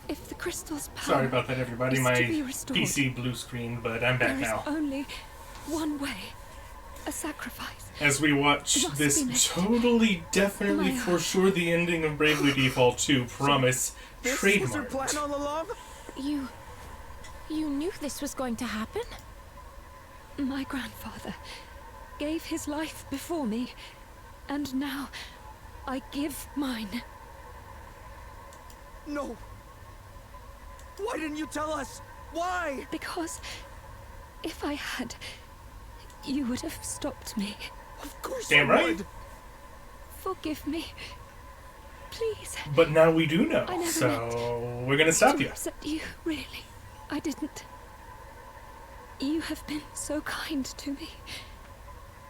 If the crystal's power Sorry about that, everybody. My is to be restored, PC blue screen, but I'm back now. there is only one way. A sacrifice. As we watch this totally, definitely, for sure, the ending of Bravely Default 2, Promise, this trademarked. Was your plan all along? You knew this was going to happen? My grandfather gave his life before me, and now I give mine. No. Why didn't you tell us? Why? Because if I had, you would have stopped me. Of course Damn I right. would. Forgive me. Please. But now we do know, I never so we're gonna stop you. Upset you, really. I didn't. You have been so kind to me.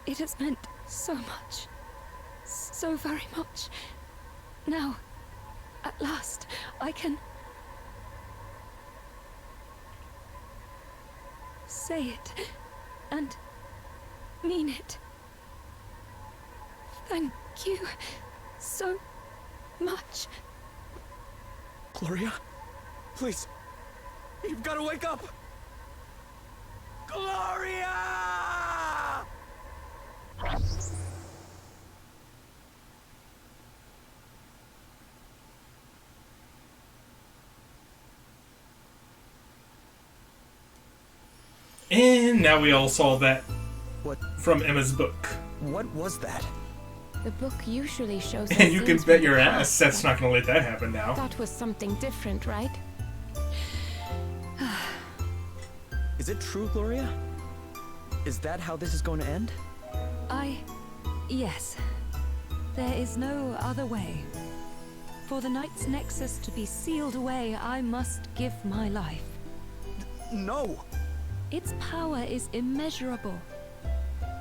It has meant so much. So very much. Now, at last, I can say it and mean it. Thank you so much. Gloria, please. You've got to wake up. Gloria! And now we all saw that What? from Emma's book. What was that? The book usually shows us And you can scenes bet from your the ass past, Seth's but not gonna let that happen now. that was something different, right? Is it true, Gloria? Is that how this is going to end? Yes. There is no other way. For the Knight's Nexus to be sealed away, I must give my life. No. Its power is immeasurable.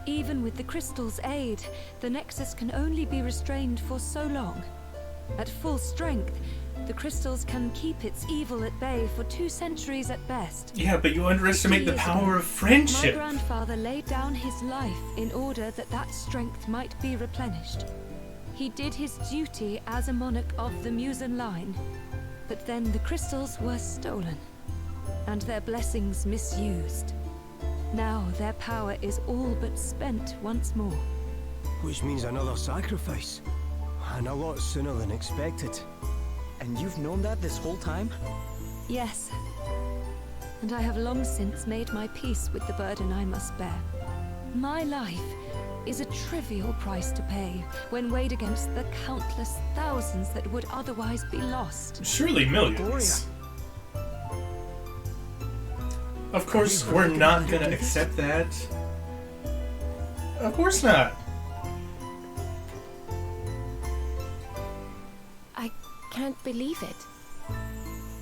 Even with the crystal's aid, the Nexus can only be restrained for so long. At full strength, the crystals can keep its evil at bay for 2 centuries at best. Yeah, but you underestimate the 50 years power ago, of friendship. My grandfather laid down his life in order that that strength might be replenished. He did his duty as a monarch of the Musen line, but then the crystals were stolen, and their blessings misused. Now their power is all but spent once more. Which means another sacrifice. And a lot sooner than expected. And you've known that this whole time? Yes. And I have long since made my peace with the burden I must bear. My life is a trivial price to pay when weighed against the countless thousands that would otherwise be lost. Surely millions. Of course, we're not gonna accept that. Of course not. I can't believe it.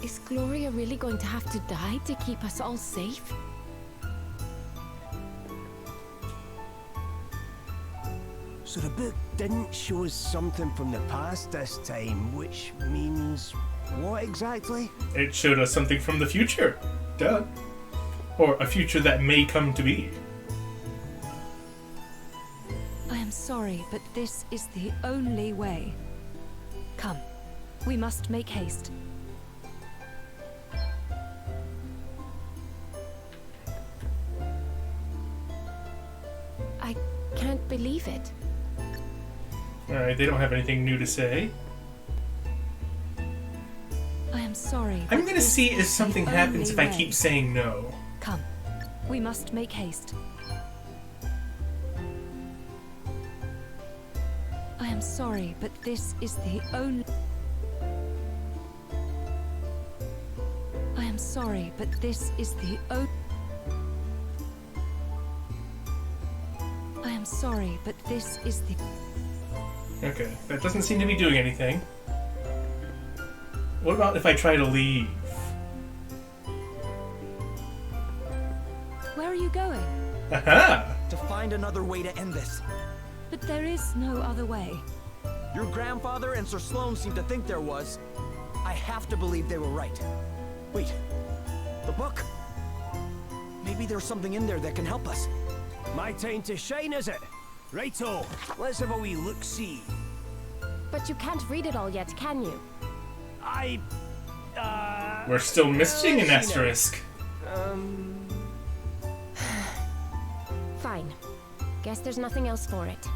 Is Gloria really going to have to die to keep us all safe? So the book didn't show us something from the past this time, which means what exactly? It showed us something from the future. Duh. Or a future that may come to be. I am sorry, but this is the only way. Come, we must make haste. I can't believe it. Alright, they don't have anything new to say. I am sorry. I'm but gonna this see is if something the happens if only I way. keep saying no. Come, we must make haste. I am sorry, but this is the only... I am sorry, but this is the only... I am sorry, but this is the... Okay, that doesn't seem to be doing anything. What about if I try to leave? Where are you going? Aha! To find another way to end this. But there is no other way. Your grandfather and Sir Sloane seemed to think there was. I have to believe they were right. Wait, the book? Maybe there's something in there that can help us. My time to shine, is it? Righto, let's have a wee look-see. But you can't read it all yet, can you? I We're still missing an asterisk. Fine. Guess there's nothing else for it.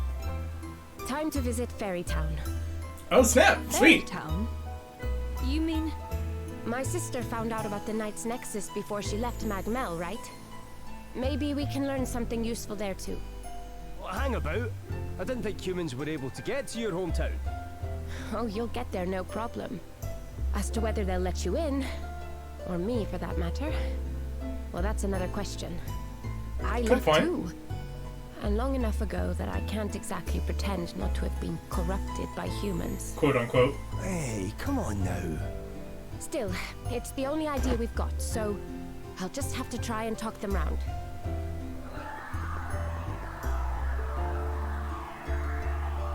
Time to visit Fairy Town. Oh snap! Sweet! Town? You mean... My sister found out about the Knight's Nexus before she left Magmel, right? Maybe we can learn something useful there too. Well, hang about. I didn't think humans were able to get to your hometown. Oh, you'll get there no problem. As to whether they'll let you in, or me for that matter, well, that's another question. I Good left point. too. And long enough ago that I can't exactly pretend not to have been corrupted by humans. Quote unquote. Hey, come on now. Still, it's the only idea we've got, so I'll just have to try and talk them round.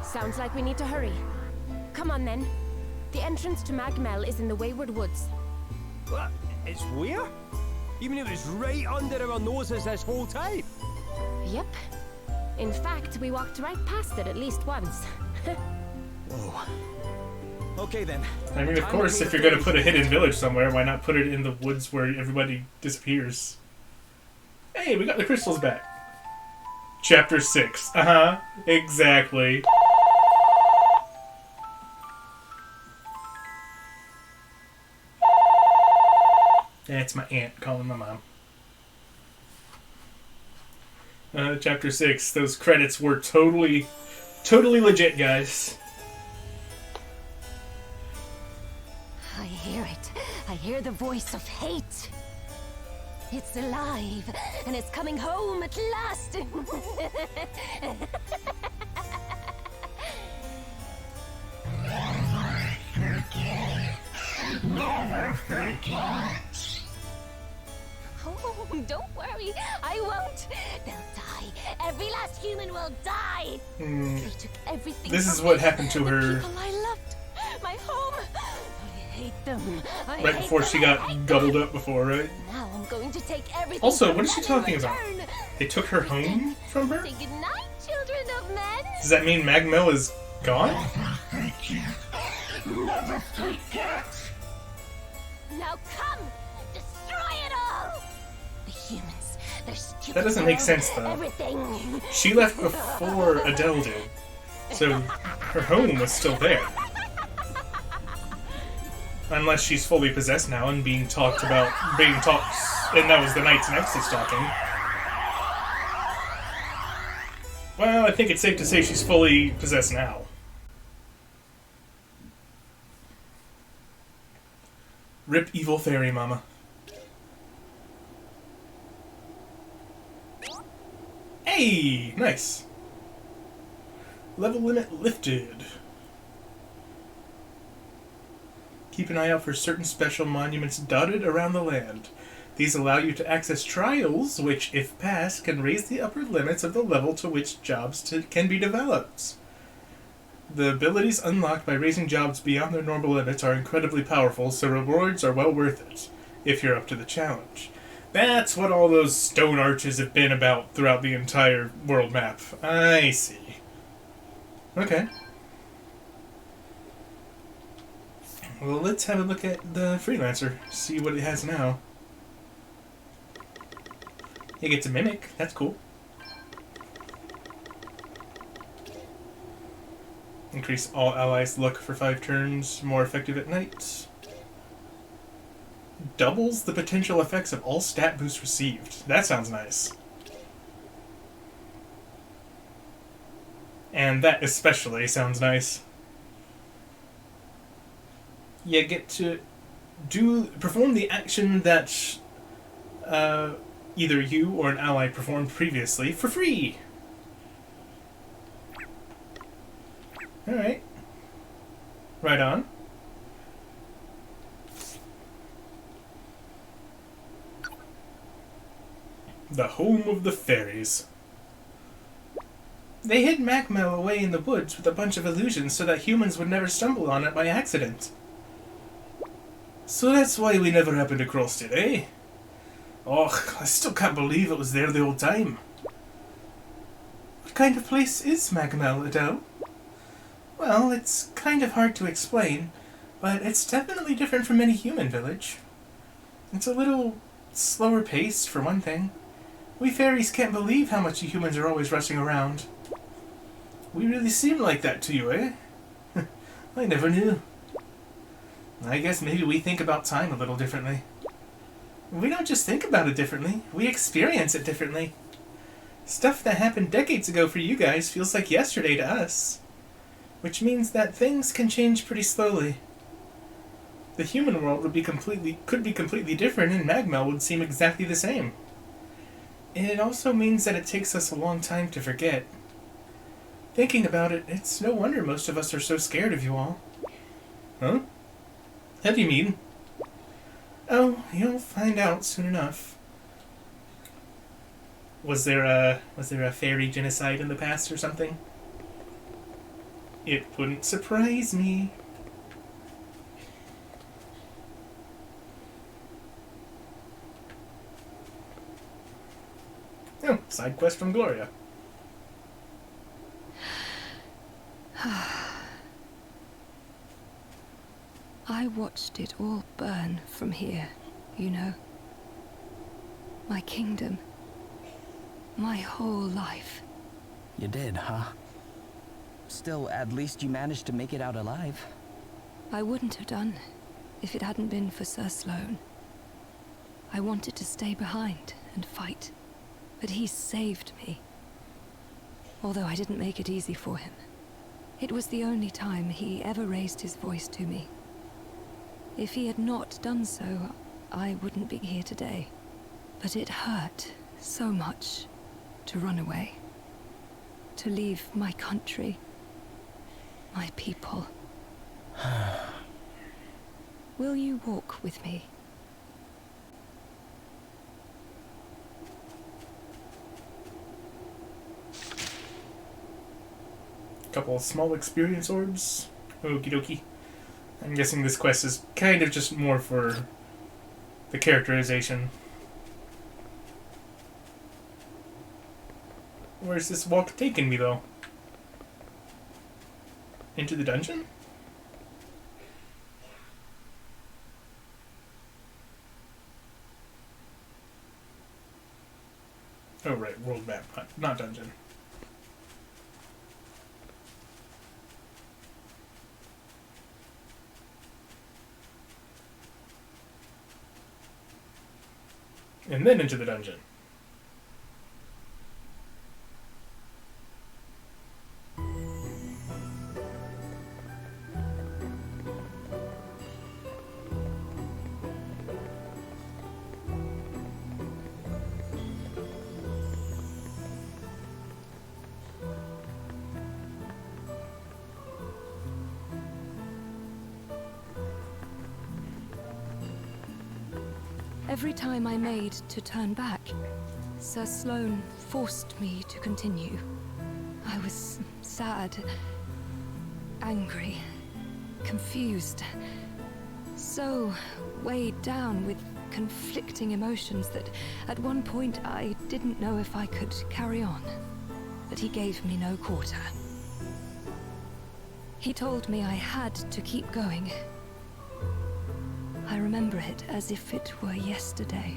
Sounds like we need to hurry. Come on then. The entrance to Magmel is in the Wayward Woods. What? It's where? You mean it was right under our noses this whole time? Yep. In fact, we walked right past it at least once. Whoa. Okay then. I mean, of course, if you're going to put a hidden village somewhere, why not put it in the woods where everybody disappears? Hey, we got the crystals back. Chapter 6. Uh-huh. Exactly. That's my aunt calling my mom. Chapter 6. Those credits were totally legit, guys. I hear it. I hear the voice of hate. It's alive, and it's coming home at last. Oh, don't worry. I won't. They'll die. Every last human will die. They took everything. This is from what me. happened to The her people I loved. My home. I hate them. I right hate before them. she I got hate gobbled them. up before, right? Now I'm going to take everything. Also, from what is she them in talking about? return. They took her home from her? Say goodnight, children of men. Does that mean Magmel is gone? Now come, destroy it all. The humans, they're stupid. That doesn't make sense, though. Everything. She left before Adele did, so her home was still there. Unless she's fully possessed now and being talked, and that was the Knight's Nexus talking. Well, I think it's safe to say she's fully possessed now. Rip evil fairy mama. Hey! Nice. Level limit lifted. Keep an eye out for certain special monuments dotted around the land. These allow you to access trials, which, if passed, can raise the upper limits of the level to which jobs can be developed. The abilities unlocked by raising jobs beyond their normal limits are incredibly powerful, so rewards are well worth it, if you're up to the challenge. That's what all those stone arches have been about throughout the entire world map. I see. Okay. Well, let's have a look at the Freelancer, see what it has now. It gets a mimic, that's cool. Increase all allies' luck for 5 turns, more effective at night. Doubles the potential effects of all stat boosts received. That sounds nice. And that especially sounds nice. You get to perform the action that either you or an ally performed previously for free. Alright. Right on. The home of the fairies. They hid Magmel away in the woods with a bunch of illusions so that humans would never stumble on it by accident. So that's why we never happened across it, eh? Oh, I still can't believe it was there the whole time. What kind of place is Magmel, Adele? Well, it's kind of hard to explain, but it's definitely different from any human village. It's a little slower paced, for one thing. We fairies can't believe how much you humans are always rushing around. We really seem like that to you, eh? I never knew. I guess maybe we think about time a little differently. We don't just think about it differently, we experience it differently. Stuff that happened decades ago for you guys feels like yesterday to us. Which means that things can change pretty slowly. The human world could be completely different, and Magmel would seem exactly the same. It also means that it takes us a long time to forget. Thinking about it, it's no wonder most of us are so scared of you all. Huh? How do you mean? Oh, you'll find out soon enough. Was there a fairy genocide in the past or something? It wouldn't surprise me. Oh, side quest from Gloria. I watched it all burn from here, you know. My kingdom. My whole life. You did, huh? Still, at least you managed to make it out alive. I wouldn't have done if it hadn't been for Sir Sloane. I wanted to stay behind and fight, but he saved me. Although I didn't make it easy for him. It was the only time he ever raised his voice to me. If he had not done so, I wouldn't be here today. But it hurt so much to run away. To leave my country, my people. Will you walk with me? Couple of small experience orbs. Okie dokie. I'm guessing this quest is kind of just more for the characterization. Where's this walk taking me, though? Into the dungeon? Oh, right. World map, not dungeon. And then into the dungeon. Every time I made to turn back, Sir Sloane forced me to continue. I was sad, angry, confused, so weighed down with conflicting emotions that at one point I didn't know if I could carry on. But he gave me no quarter. He told me I had to keep going. I remember it as if it were yesterday.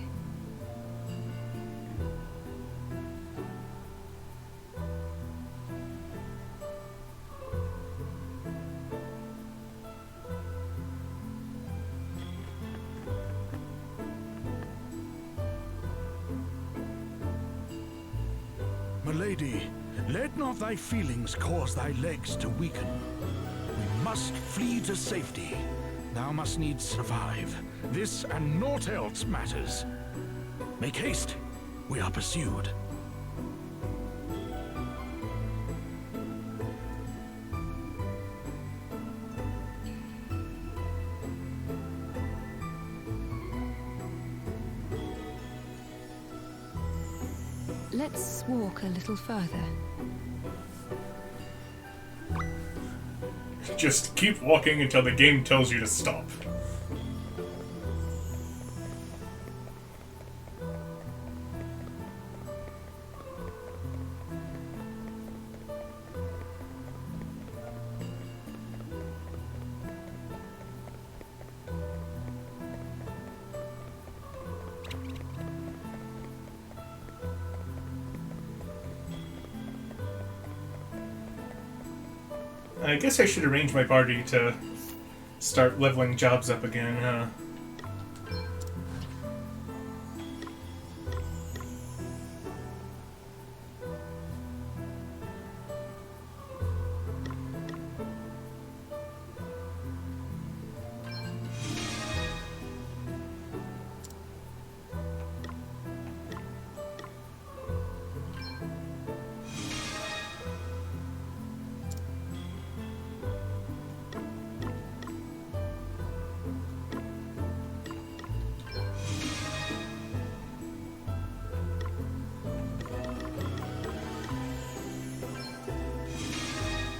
Milady, let not thy feelings cause thy legs to weaken. We must flee to safety. Thou must needs survive. This and naught else matters. Make haste. We are pursued. Let's walk a little further. Just keep walking until the game tells you to stop. I guess I should arrange my party to start leveling jobs up again, huh?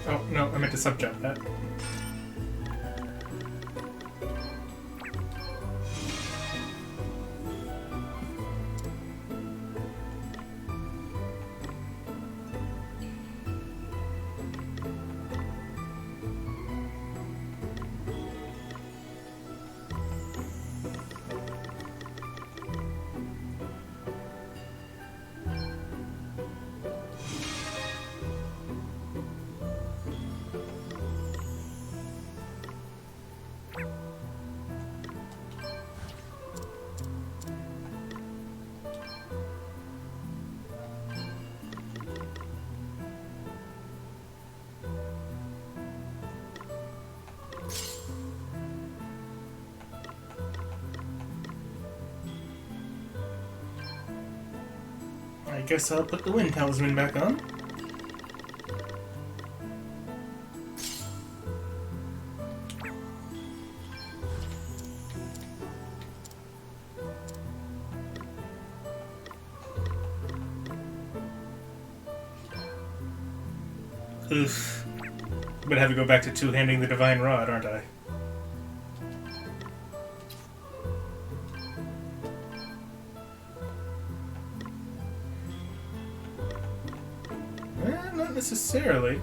Oh, no, I meant to sub-job that. I guess I'll put the Wind Talisman back on. Oof. I'm gonna have to go back to two-handing the Divine Rod, aren't I? Not necessarily.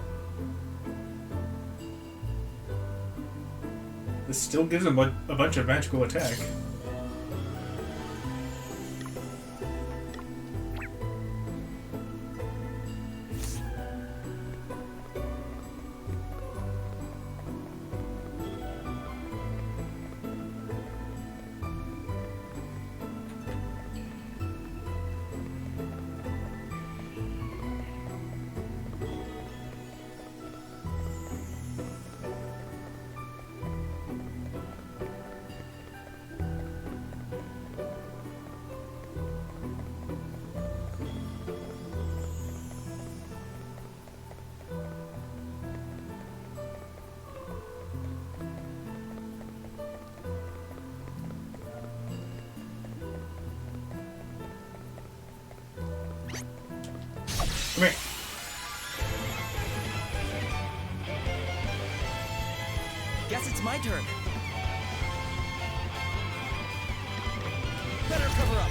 This still gives him a bunch of magical attack. Come here. Guess it's my turn. Better cover up.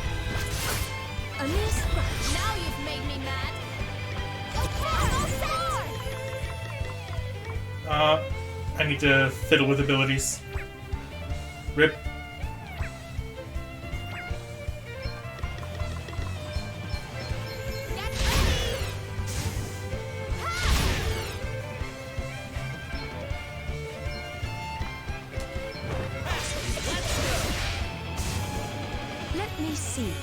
A new scratch. Now you've made me mad. Go far, I need to fiddle with abilities. Rip. Let me see.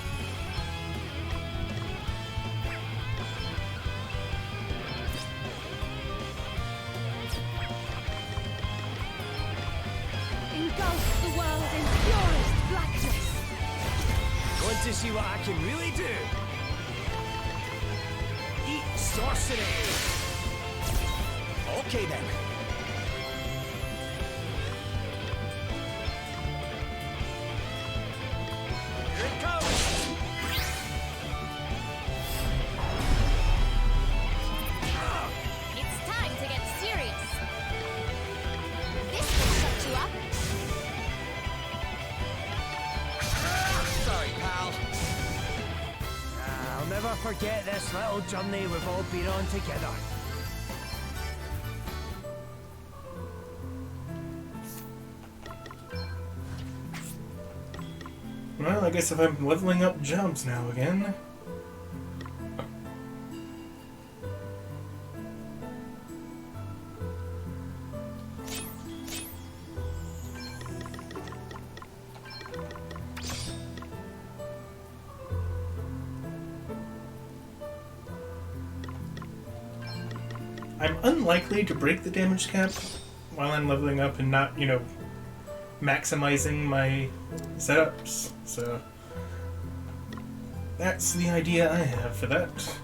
Engulf the world in purest blackness. Want to see what I can really do? Eat sorcery! Okay then. Here it comes! It's time to get serious. This will shut you up. Sorry, pal. I'll never forget this little journey we've all been on together. Well, I guess if I'm leveling up jumps now again. I'm unlikely to break the damage cap while I'm leveling up and not, maximizing my setups. So that's the idea I have for that.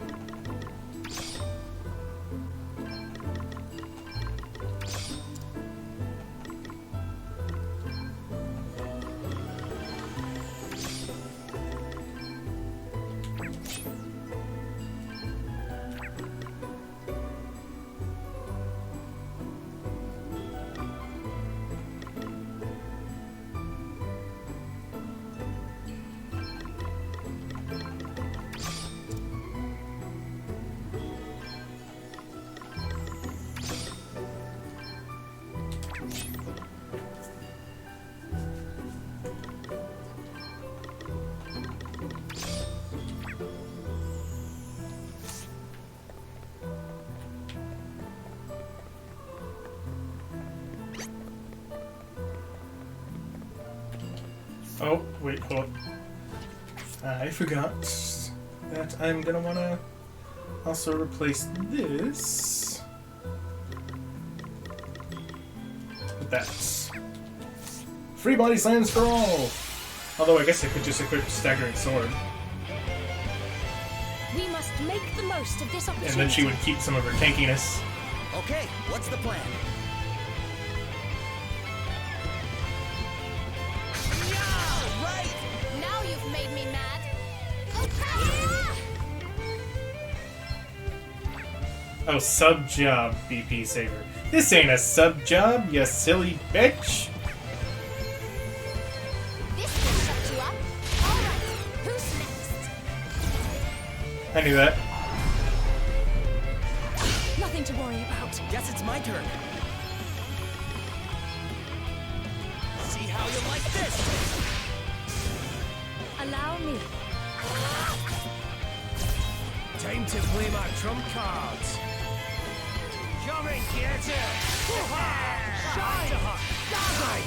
Oh, wait, hold on. I forgot that I'm gonna wanna also replace this with that. Free body slams for all! Although I guess I could just equip Staggering Sword. We must make the most of this opportunity. And then she would keep some of her tankiness. Okay, what's the plan? Yeah, right! Now you've made me mad. Oh, sub job, BP Saver. This ain't a sub job, you silly bitch! This will shut you up. All right, who's next? I knew that. Nothing to worry about. Guess it's my turn. See how you like this? Allow me. Time to play my trump cards. Come and get it! Shine! Die!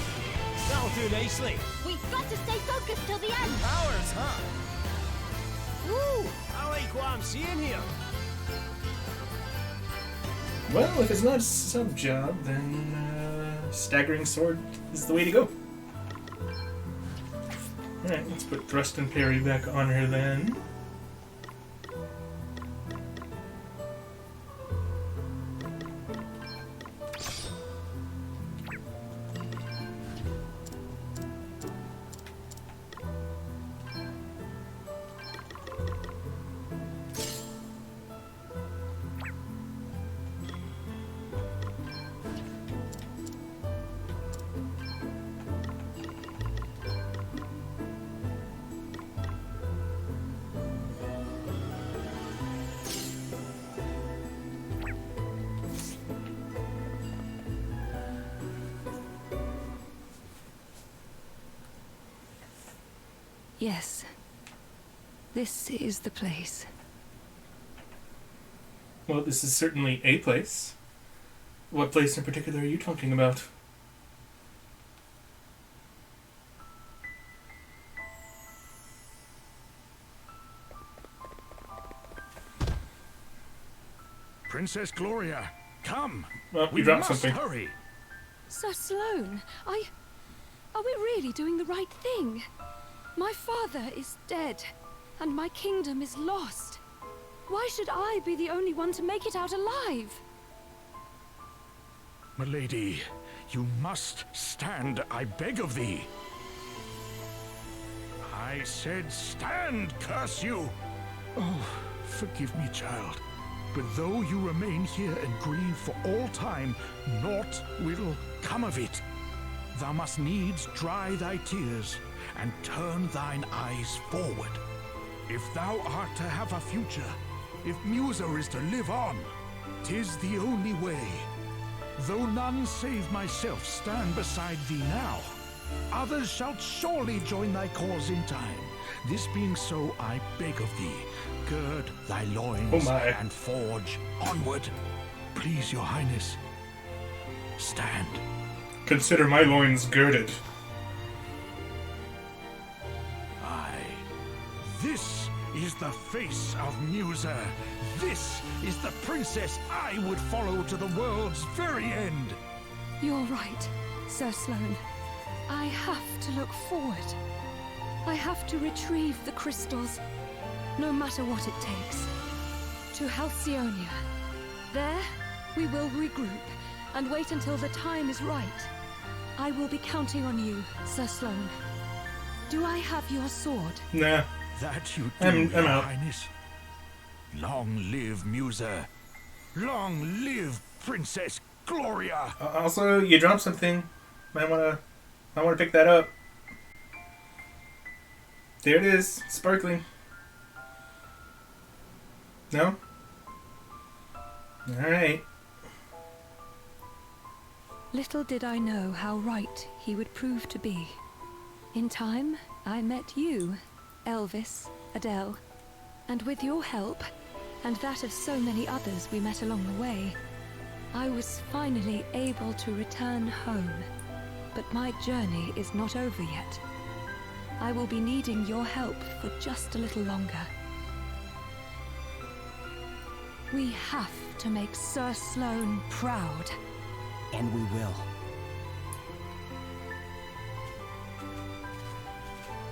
That'll do nicely. We've got to stay focused till the end. Powers, huh? Woo! I like what I'm seeing here. Well, if it's not a sub job, then Staggering Sword is the way to go. Alright, let's put Thrust and Parry back on her then. Yes. This is the place. Well, this is certainly a place. What place in particular are you talking about? Princess Gloria, come! Well, We you dropped must something. hurry! Sir Sloane, are we really doing the right thing? My father is dead, and my kingdom is lost. Why should I be the only one to make it out alive? Milady, you must stand, I beg of thee. I said stand, curse you! Oh, forgive me, child. But though you remain here and grieve for all time, naught will come of it. Thou must needs dry thy tears and turn thine eyes forward. If thou art to have a future, if Musa is to live on, 'tis the only way. Though none save myself stand beside thee now, others shall surely join thy cause in time. This being so, I beg of thee, gird thy loins and forge onward. Please, your highness, stand. Consider my loins girded. Aye, this is the face of Musa. This is the princess I would follow to the world's very end. You're right, Sir Sloane. I have to look forward. I have to retrieve the crystals, no matter what it takes. To Halcyonia. There, we will regroup and wait until the time is right. I will be counting on you, Sir Sloane. Do I have your sword? Nah. That you do, I'm Your out. Highness. Long live Musa. Long live Princess Gloria. Also, you dropped something. Might wanna pick that up. There it is, sparkling. No? Alright. Little did I know how right he would prove to be. In time, I met you, Elvis, Adele, and with your help, and that of so many others we met along the way, I was finally able to return home. But my journey is not over yet. I will be needing your help for just a little longer. We have to make Sir Sloane proud. And we will.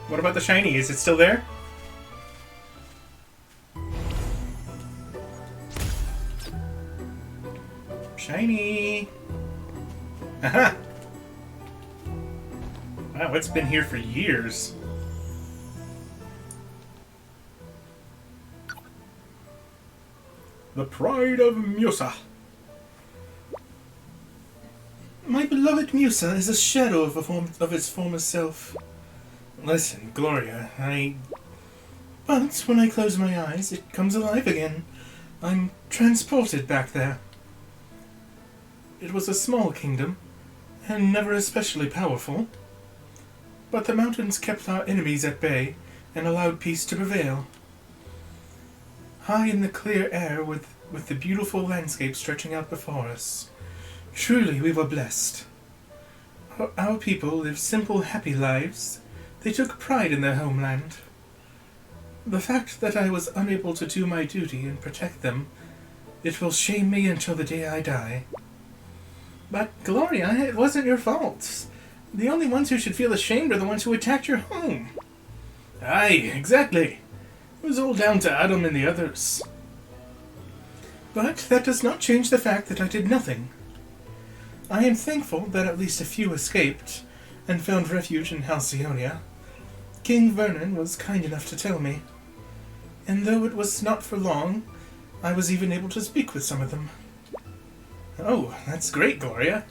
What about the shiny? Is it still there? Shiny! Aha! Wow, it's been here for years. The Pride of Musa. My beloved Musa is a shadow of its former self. Listen, Gloria, But when I close my eyes, it comes alive again. I'm transported back there. It was a small kingdom, and never especially powerful. But the mountains kept our enemies at bay, and allowed peace to prevail. High in the clear air, with the beautiful landscape stretching out before us. Truly we were blessed. Our people lived simple, happy lives. They took pride in their homeland. The fact that I was unable to do my duty and protect them, it will shame me until the day I die. But, Gloria, it wasn't your fault. The only ones who should feel ashamed are the ones who attacked your home. Aye, exactly. It was all down to Adam and the others. But that does not change the fact that I did nothing. I am thankful that at least a few escaped, and found refuge in Halcyonia. King Vernon was kind enough to tell me. And though it was not for long, I was even able to speak with some of them. Oh, that's great, Gloria.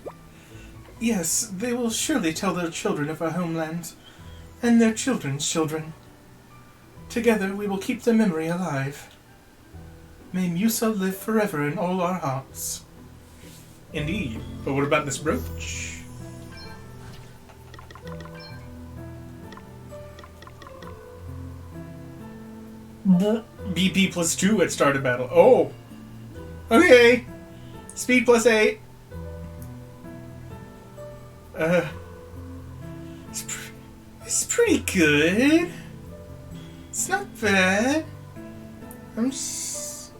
Yes, they will surely tell their children of our homeland, and their children's children. Together we will keep the memory alive. May Musa live forever in all our hearts. Indeed. But what about this brooch? BP +2 at start of battle. Oh! Okay! Speed +8. It's pretty good. It's not bad. I'm just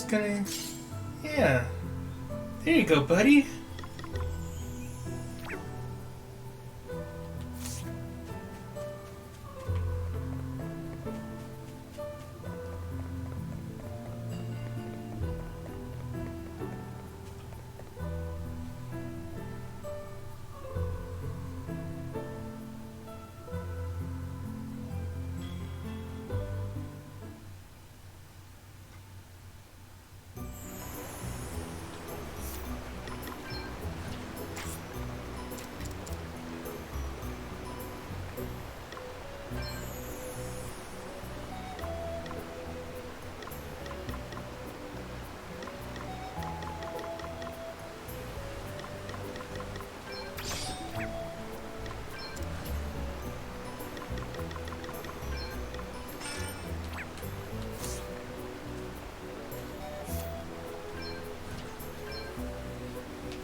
gonna, yeah. There you go, buddy.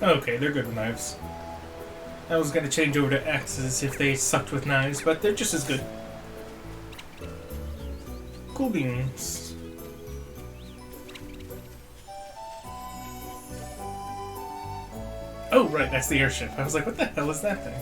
Okay, they're good knives. I was gonna change over to axes if they sucked with knives, but they're just as good. Cool beans. Oh, right, that's the airship. I was like, what the hell is that thing?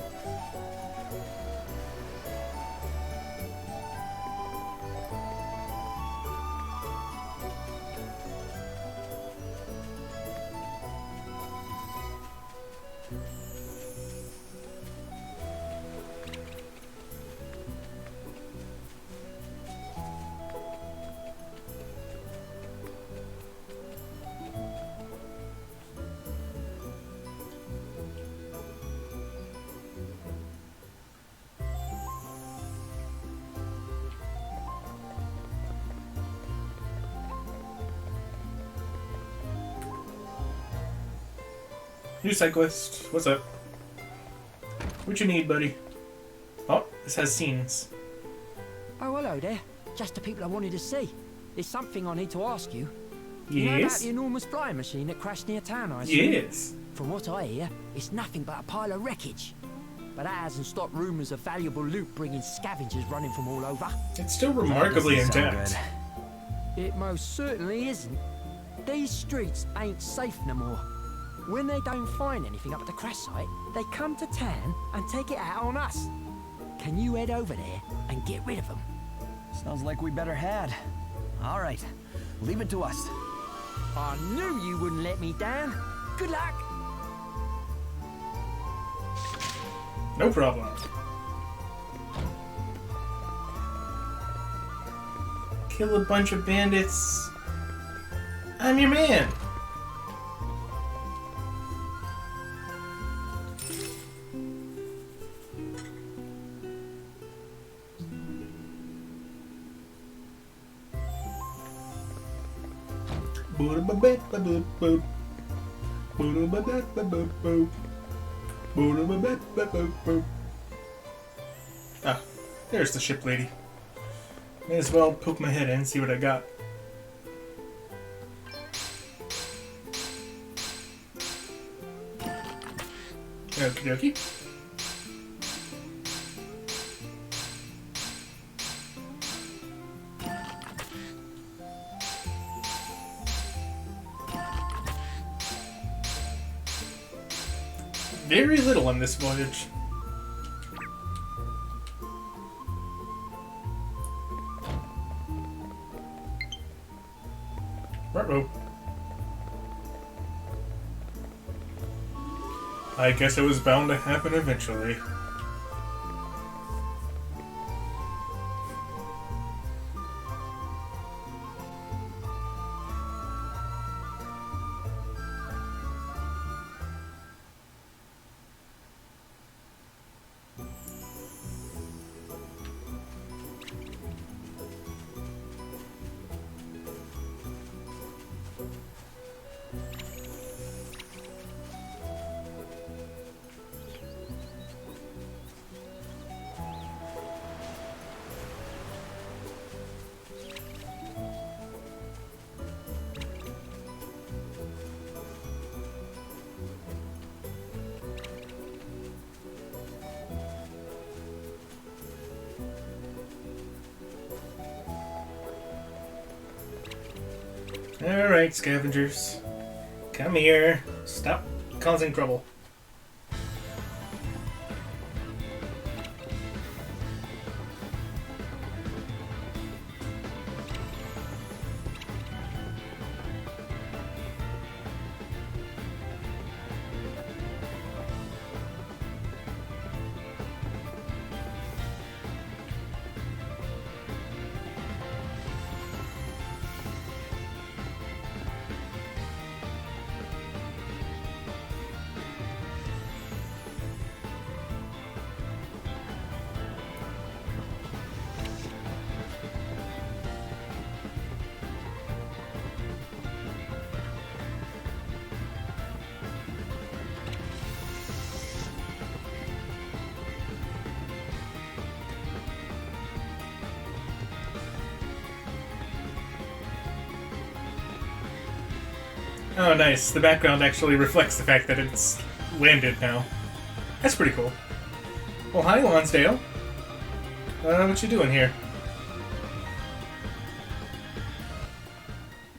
New cyclist, what's up? What you need, buddy? Oh, this has scenes. Oh, hello there. Just the people I wanted to see. There's something I need to ask you. You know about Yes? the enormous flying machine that crashed near town, I assume? Yes. From what I hear, it's nothing but a pile of wreckage. But that hasn't stopped rumours of valuable loot bringing scavengers running from all over. It's still remarkably intact. It most certainly isn't. These streets ain't safe no more. When they don't find anything up at the crash site, they come to town and take it out on us. Can you head over there and get rid of them? Sounds like we better head. All right, leave it to us. I knew you wouldn't let me down. Good luck. No problem. Kill a bunch of bandits. I'm your man. Ah, there's the ship lady. May as well poke my head in and see what I got. Okie dokie. Very little on this voyage. Ruh-roh. I guess it was bound to happen eventually. Alright, scavengers. Come here. Stop causing trouble. Oh, nice. The background actually reflects the fact that it's landed now. That's pretty cool. Well, hi, Lonsdale. What you doing here?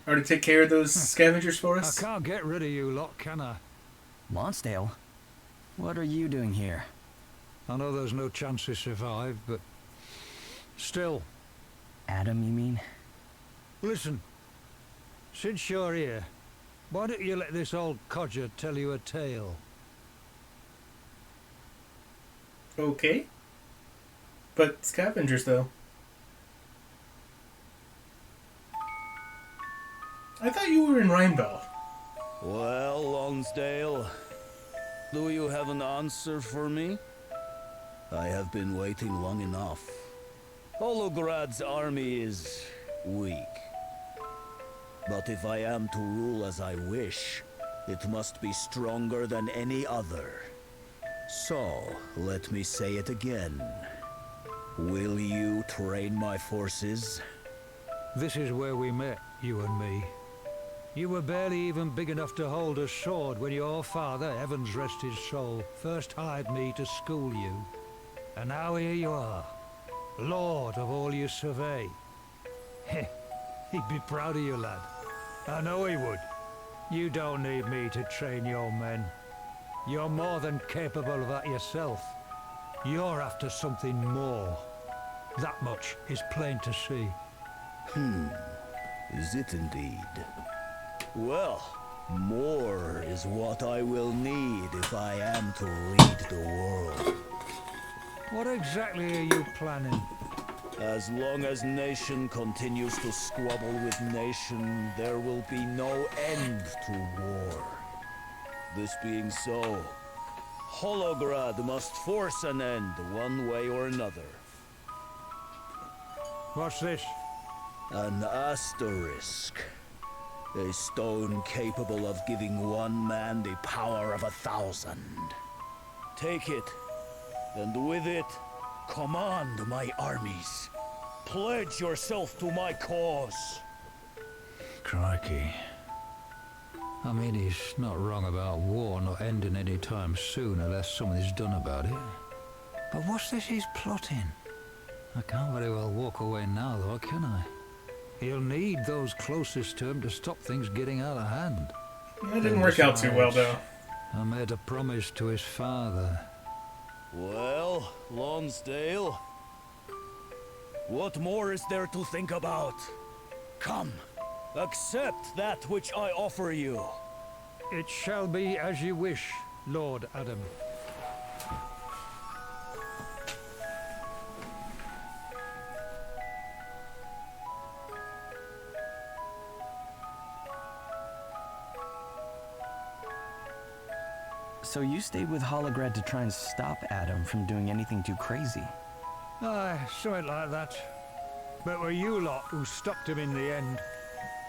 Already take care of those scavengers for I us? can't get rid of you lot, can I? Lonsdale? What are you doing here? I know there's no chance to survive, but... still. Adam, you mean? Listen. Since you're here, why don't you let this old codger tell you a tale? Okay. But scavengers, though. I thought you were in Rheinbell. Well, Lonsdale, do you have an answer for me? I have been waiting long enough. Holograd's army is weak. But if I am to rule as I wish, it must be stronger than any other. So, let me say it again. Will you train my forces? This is where we met, you and me. You were barely even big enough to hold a sword when your father, heavens rest his soul, first hired me to school you. And now here you are, lord of all you survey. Heh, he'd be proud of you, lad. I know he would. You don't need me to train your men. You're more than capable of that yourself. You're after something more. That much is plain to see. Is it indeed? Well, more is what I will need if I am to lead the world. What exactly are you planning? As long as nation continues to squabble with nation, there will be no end to war. This being so, Holograd must force an end one way or another. What's this? An asterisk. A stone capable of giving one man the power of 1,000. Take it, and with it, command my armies. Pledge yourself to my cause. Crikey. I mean, he's not wrong about war not ending any time soon unless something's done about it. But what's this he's plotting? I can't very well walk away now, though, can I? He'll need those closest to him to stop things getting out of hand. That didn't work out too well, though. I made a promise to his father. Well, Lonsdale, what more is there to think about? Come, accept that which I offer you. It shall be as you wish, Lord Adam. So you stayed with Holograd to try and stop Adam from doing anything too crazy? Aye, something like that. But were you lot who stopped him in the end?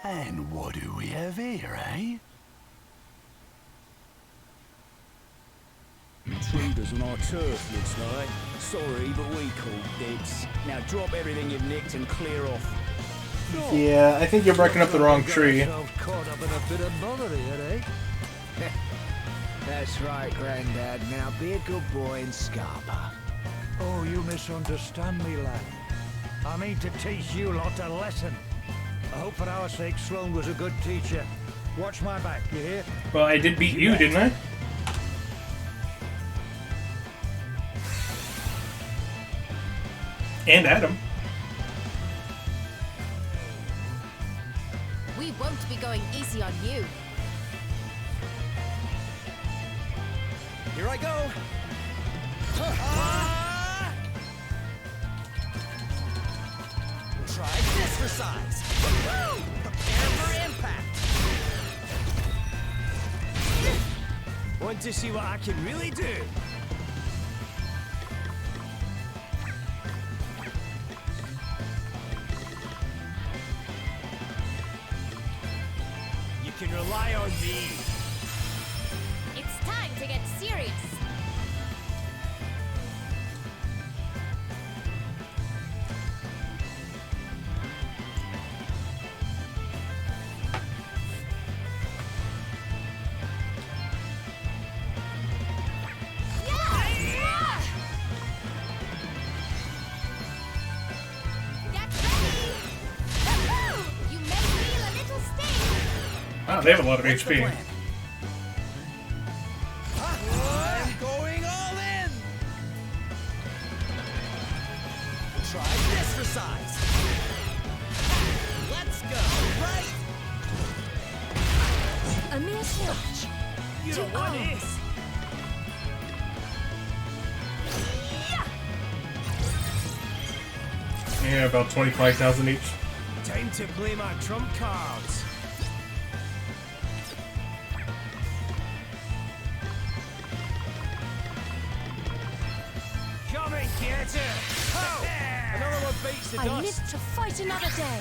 And what do we have here, eh? Intruders on our turf, looks like. Sorry, but we called dibs. Now drop everything you've nicked and clear off. Yeah, I think you're barking up the wrong tree. Yourselves caught up in a bit of bother here, eh? That's right, Grandad. Now be a good boy and scarper. Oh, you misunderstand me, lad. I mean to teach you lot a lesson. I hope for our sake Sloane was a good teacher. Watch my back, you hear? Well, I did beat you, didn't I? And Adam. We won't be going easy on you. Here I go! Try this for size. Prepare for impact. Want to see what I can really do? You can rely on me. It's time to get serious. Wow, they have a lot of What's the HP. plan? I'm going all in! Try this for size. Let's go, right? A mere scratch. You To know what arms. is? Yeah, about 25,000 each. Time to play my trump cards. Come and get it! Oh! Another one beats the I dust. live to fight another day.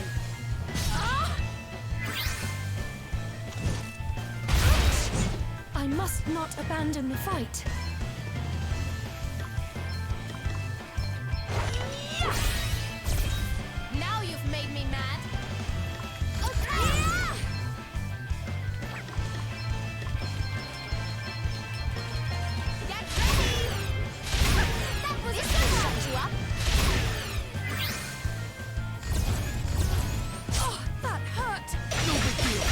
I must not abandon the fight. Now you've made me mad. Get ready! That was a shut you up. Oh, that hurt. No big deal.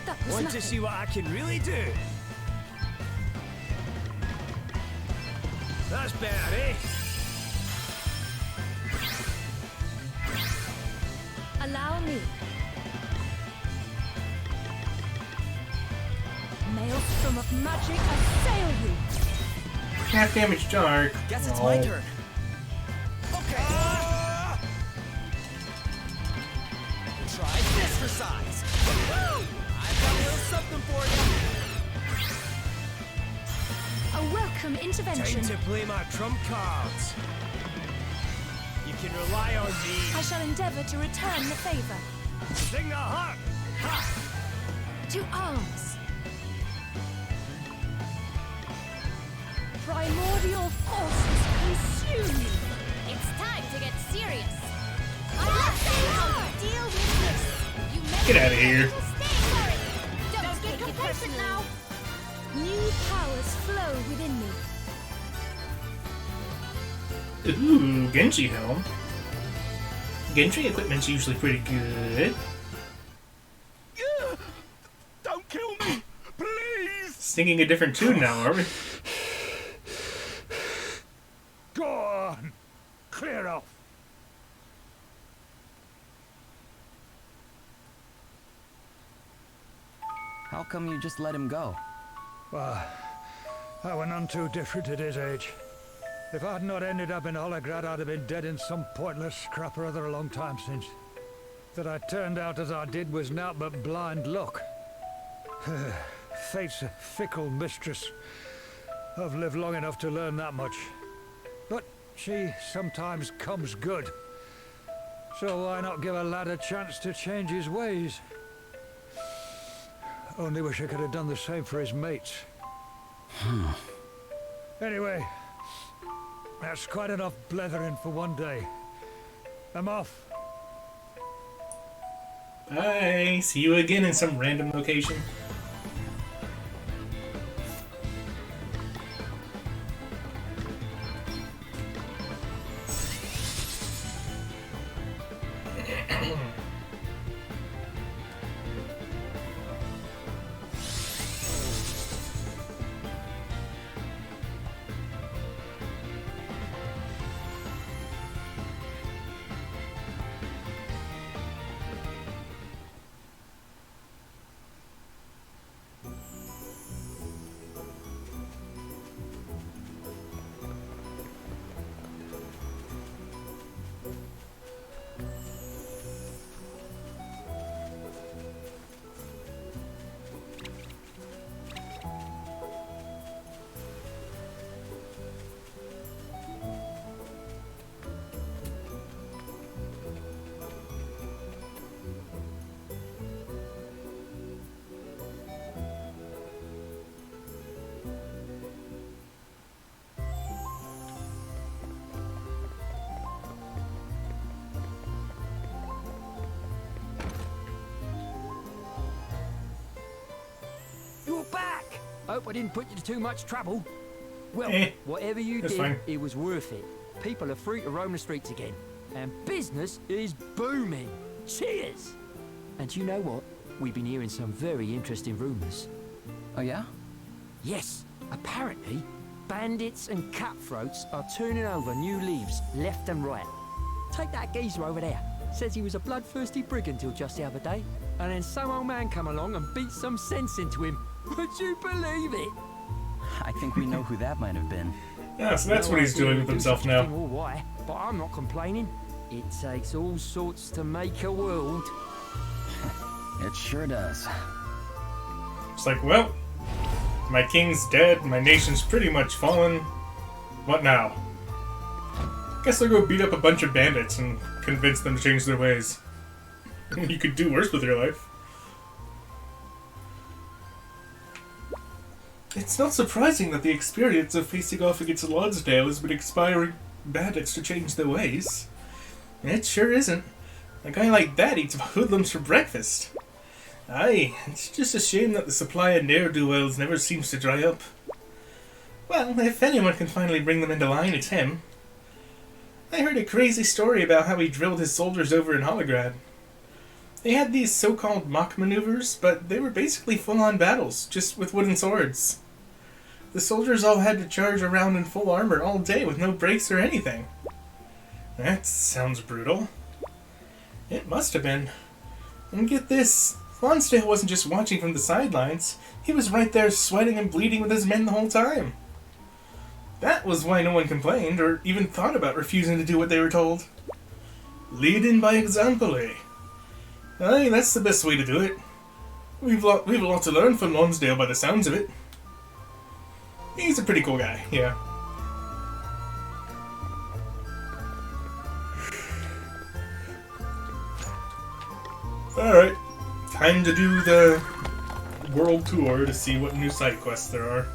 That was Want nothing. to see what I can really do? That's better, eh? Allow me. Maelstrom of magic assail you. Half damage dark. Guess it's Oh. my turn. Okay. Try this for size. Woo! I've got a little something for you. A welcome intervention. Time to play my trump cards. You can rely on me. I shall endeavor to return the favor. Sing the heart. Ha! To arms. Primordial forces consume you. It's time to get serious. Deal with this. You may Get outta here. Stay for it. Don't get complacent now. New powers flow within me. Ooh, Genji helm. Genji equipment's usually pretty good. Don't kill me! Please! Singing a different tune now, are we? Go on! Clear off! How come you just let him go? Well, I were none too different at his age. If I'd not ended up in Holograd, I'd have been dead in some pointless scrap or other a long time since. That I turned out as I did was naught but blind luck. Fate's a fickle mistress. I've lived long enough to learn that much. But she sometimes comes good. So why not give a lad a chance to change his ways? Only wish I could have done the same for his mates. Anyway, that's quite enough blethering for one day. I'm off. Bye. See you again in some random location. You're back! Hope I didn't put you to too much trouble. Well, whatever you that's did, fine. it was worth it. People are free to roam the streets again. And business is booming. Cheers! And you know what? We've been hearing some very interesting rumors. Oh yeah? Yes, apparently, bandits and cutthroats are turning over new leaves left and right. Take that geezer over there. Says he was a bloodthirsty brigand till just the other day. And then some old man come along and beat some sense into him. Would you believe it? I think we know who that might have been. Yeah, so that's what he's doing with himself now. All right, but I'm not complaining. It takes all sorts to make a world. It sure does. It's like, well, my king's dead, my nation's pretty much fallen. What now? Guess I'll go beat up a bunch of bandits and convince them to change their ways. You could do worse with your life. It's not surprising that the experience of facing off against Lonsdale has been inspiring bandits to change their ways. It sure isn't. A guy like that eats hoodlums for breakfast. Aye, it's just a shame that the supply of ne'er-do-wells never seems to dry up. Well, if anyone can finally bring them into line, it's him. I heard a crazy story about how he drilled his soldiers over in Holograd. They had these so-called mock maneuvers, but they were basically full-on battles, just with wooden swords. The soldiers all had to charge around in full armor all day with no breaks or anything. That sounds brutal. It must have been. And get this, Lonsdale wasn't just watching from the sidelines, he was right there sweating and bleeding with his men the whole time. That was why no one complained, or even thought about refusing to do what they were told. Leading by example, eh? Aye, that's the best way to do it. We've a lot to learn from Lonsdale by the sounds of it. He's a pretty cool guy, yeah. Alright, time to do the world tour to see what new side quests there are.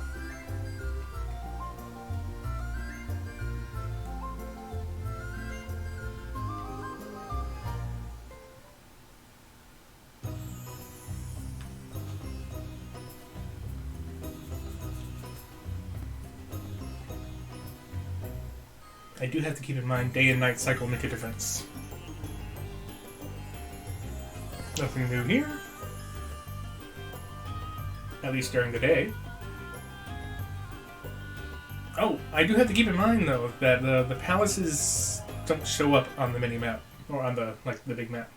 I do have to keep in mind day and night cycle make a difference. Nothing new here. At least during the day. Oh, I do have to keep in mind though that the palaces don't show up on the mini map or on the big map.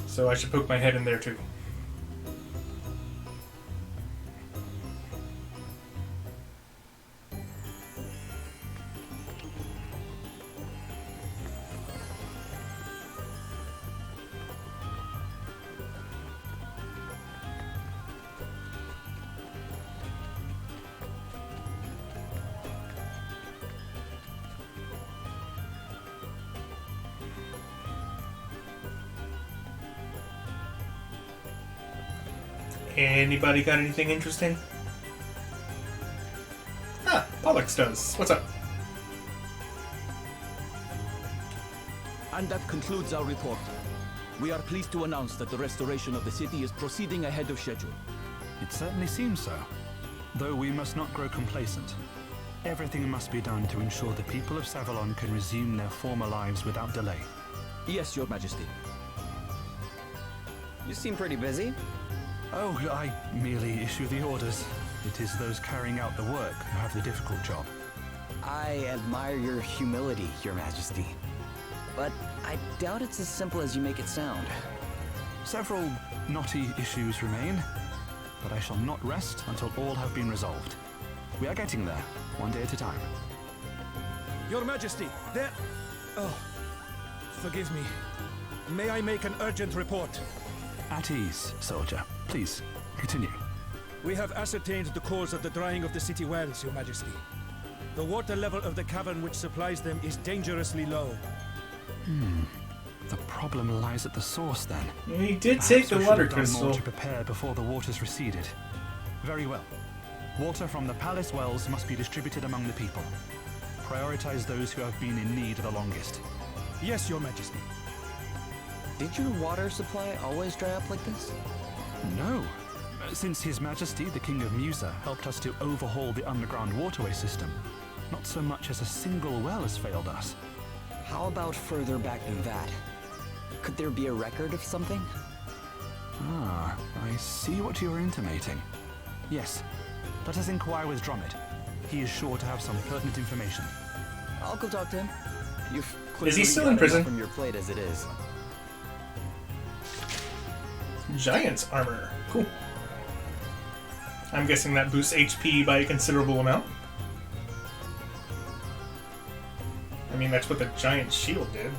So I should poke my head in there too. Anybody got anything interesting? Ah, Pollux does. What's up? And that concludes our report. We are pleased to announce that the restoration of the city is proceeding ahead of schedule. It certainly seems so. Though we must not grow complacent. Everything must be done to ensure the people of Savalon can resume their former lives without delay. Yes, Your Majesty. You seem pretty busy. Oh, I merely issue the orders. It is those carrying out the work who have the difficult job. I admire your humility, Your Majesty. But I doubt it's as simple as you make it sound. Several knotty issues remain, but I shall not rest until all have been resolved. We are getting there, one day at a time. Your Majesty, there... Oh, forgive me. May I make an urgent report? At ease, soldier. Please, continue. We have ascertained the cause of the drying of the city wells, Your Majesty. The water level of the cavern which supplies them is dangerously low. The problem lies at the source, then. He did take the water crystal. More to prepare before the waters receded. Very well. Water from the palace wells must be distributed among the people. Prioritize those who have been in need the longest. Yes, Your Majesty. Did your water supply always dry up like this? No. Since His Majesty, the King of Musa, helped us to overhaul the underground waterway system, not so much as a single well has failed us. How about further back than that? Could there be a record of something? Ah, I see what you are intimating. Yes, let us inquire with Drummond. He is sure to have some pertinent information. I'll go talk to him. You've Is he clearly still got in prison? enough on your plate as it is. Giant's armor. Cool. I'm guessing that boosts HP by a considerable amount. I mean, that's what the giant shield did.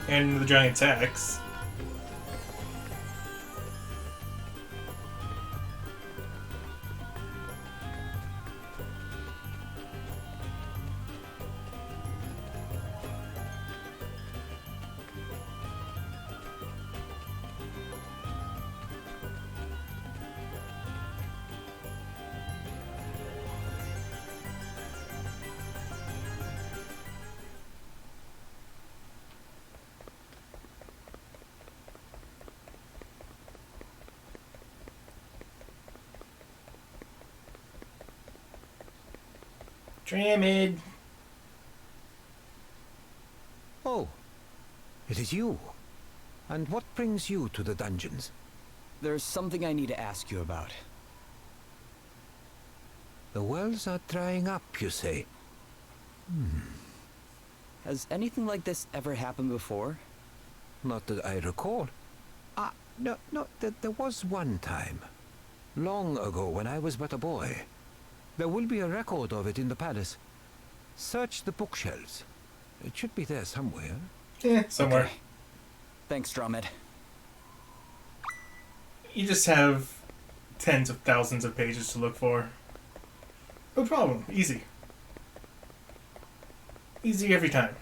And the giant's axe. Drummond. Oh, it is you. And what brings you to the dungeons? There's something I need to ask you about. The wells are drying up, you say? Has anything like this ever happened before? Not that I recall. No, there was one time. Long ago, when I was but a boy. There will be a record of it in the palace. Search the bookshelves. It should be there somewhere. Yeah, somewhere. Okay. Thanks, Drummond. You just have tens of thousands of pages to look for. No problem. Easy. Easy every time.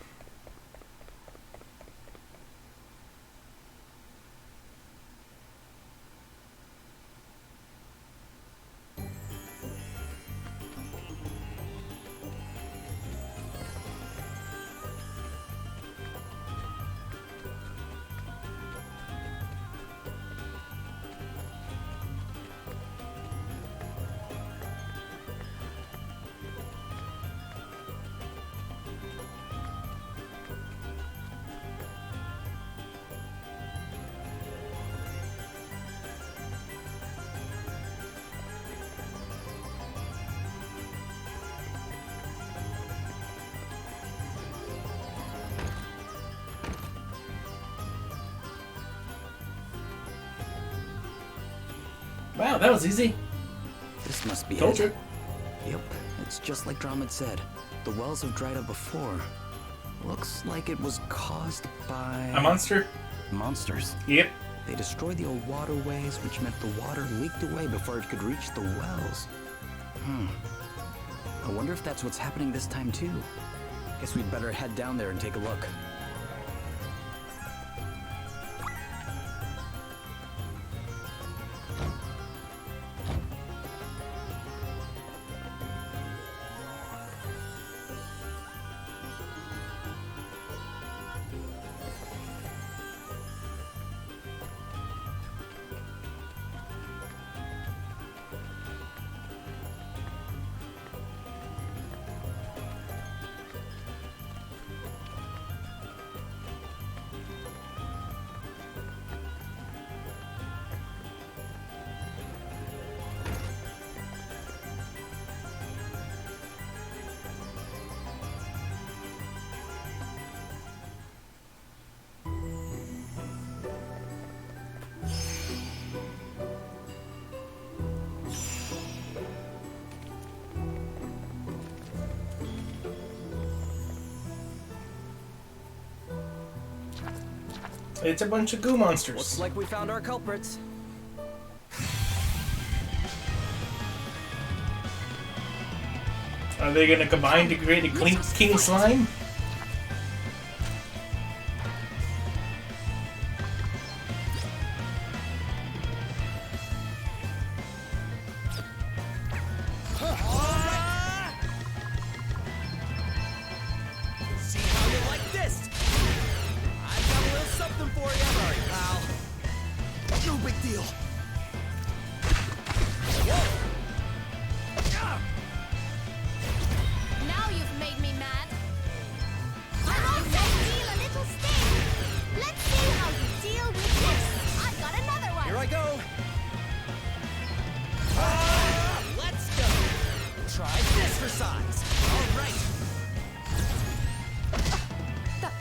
Wow, that was easy. This must be Told it. you. Yep, it's just like Drummond said. The wells have dried up before. Looks like it was caused by... A monster? Monsters. Yep. They destroyed the old waterways, which meant the water leaked away before it could reach the wells. I wonder if that's what's happening this time too. Guess we'd better head down there and take a look. It's a bunch of goo monsters. Looks like we found our culprits. Are they gonna combine to create a king slime? See how you like this? I've got a little something for you. Sorry, pal. No big deal. Now you've made me mad.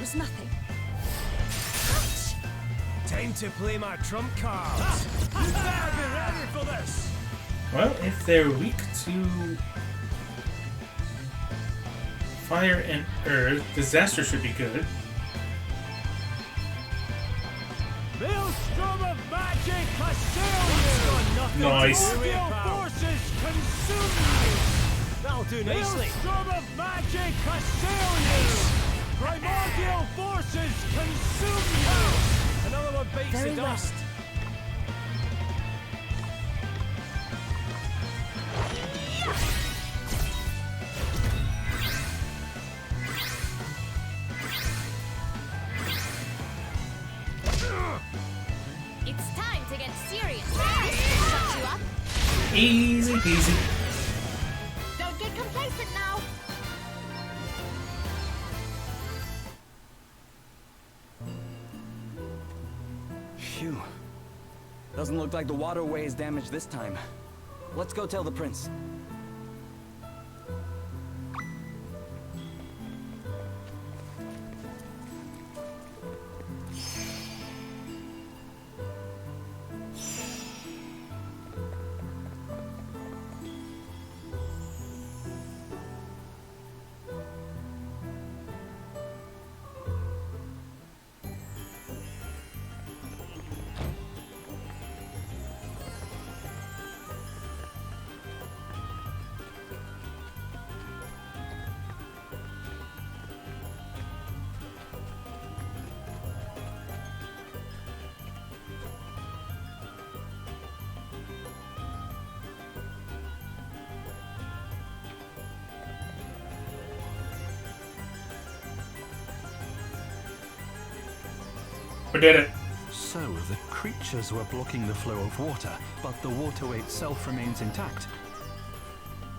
was nothing. Time to play my trump cards. You better be ready for this. Well, if they're weak to fire and earth, disaster should be good. Maelstrom of magic assail you! Nice. Primordial forces consume you! That'll do nicely. Maelstrom of magic assail you! Primordial forces consume you! Another one bites Very the dust. It's time to get serious. This shut you up. Easy peasy. Don't get complacent now. Phew. Doesn't look like the waterway is damaged this time. Let's go tell the prince. We did it. So the creatures were blocking the flow of water, but the waterway itself remains intact.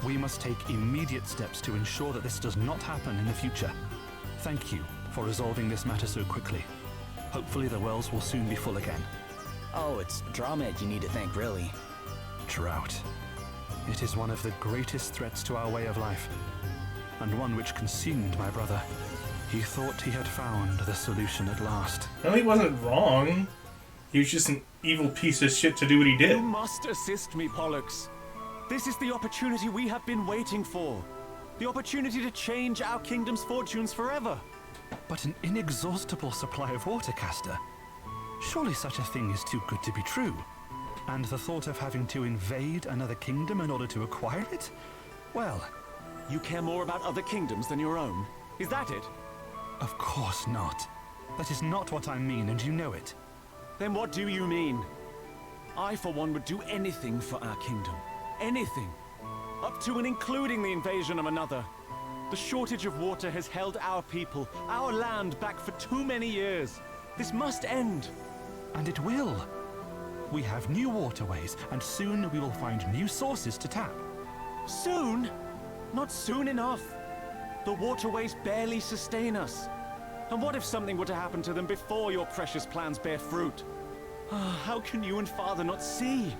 We must take immediate steps to ensure that this does not happen in the future. Thank you for resolving this matter so quickly. Hopefully the wells will soon be full again. Oh, it's Dramed you need to thank, really. Drought. It is one of the greatest threats to our way of life, and one which consumed my brother. He thought he had found the solution at last. Well, he wasn't wrong. He was just an evil piece of shit to do what he did. You must assist me, Pollux. This is the opportunity we have been waiting for. The opportunity to change our kingdom's fortunes forever. But an inexhaustible supply of water, Castor? Surely such a thing is too good to be true. And the thought of having to invade another kingdom in order to acquire it? Well... You care more about other kingdoms than your own? Is that it? Of course not. That is not what I mean, and you know it. Then what do you mean? I, for one, would do anything for our kingdom. Anything. Up to and including the invasion of another. The shortage of water has held our people, our land, back for too many years. This must end. And it will. We have new waterways, and soon we will find new sources to tap. Soon? Not soon enough. The waterways barely sustain us. And what if something were to happen to them before your precious plans bear fruit? How can you and Father not see?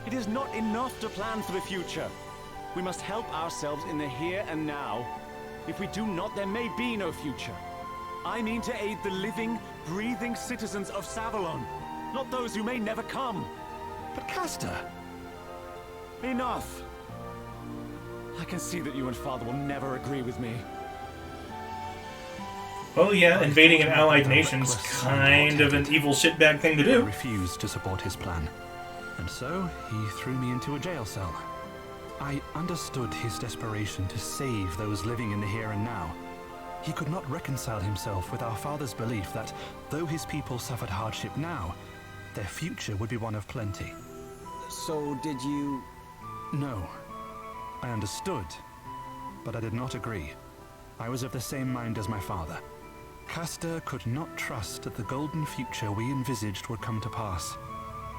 It is not enough to plan for the future. We must help ourselves in the here and now. If we do not, there may be no future. I mean to aid the living, breathing citizens of Savalon, not those who may never come. But Castor... Enough. I can see that you and Father will never agree with me. Well, yeah, invading an allied nation's kind of an evil shitbag thing to I do. refused to support his plan. And so, he threw me into a jail cell. I understood his desperation to save those living in the here and now. He could not reconcile himself with our father's belief that, though his people suffered hardship now, their future would be one of plenty. So, did you... No. I understood, but I did not agree. I was of the same mind as my father. Castor could not trust that the golden future we envisaged would come to pass.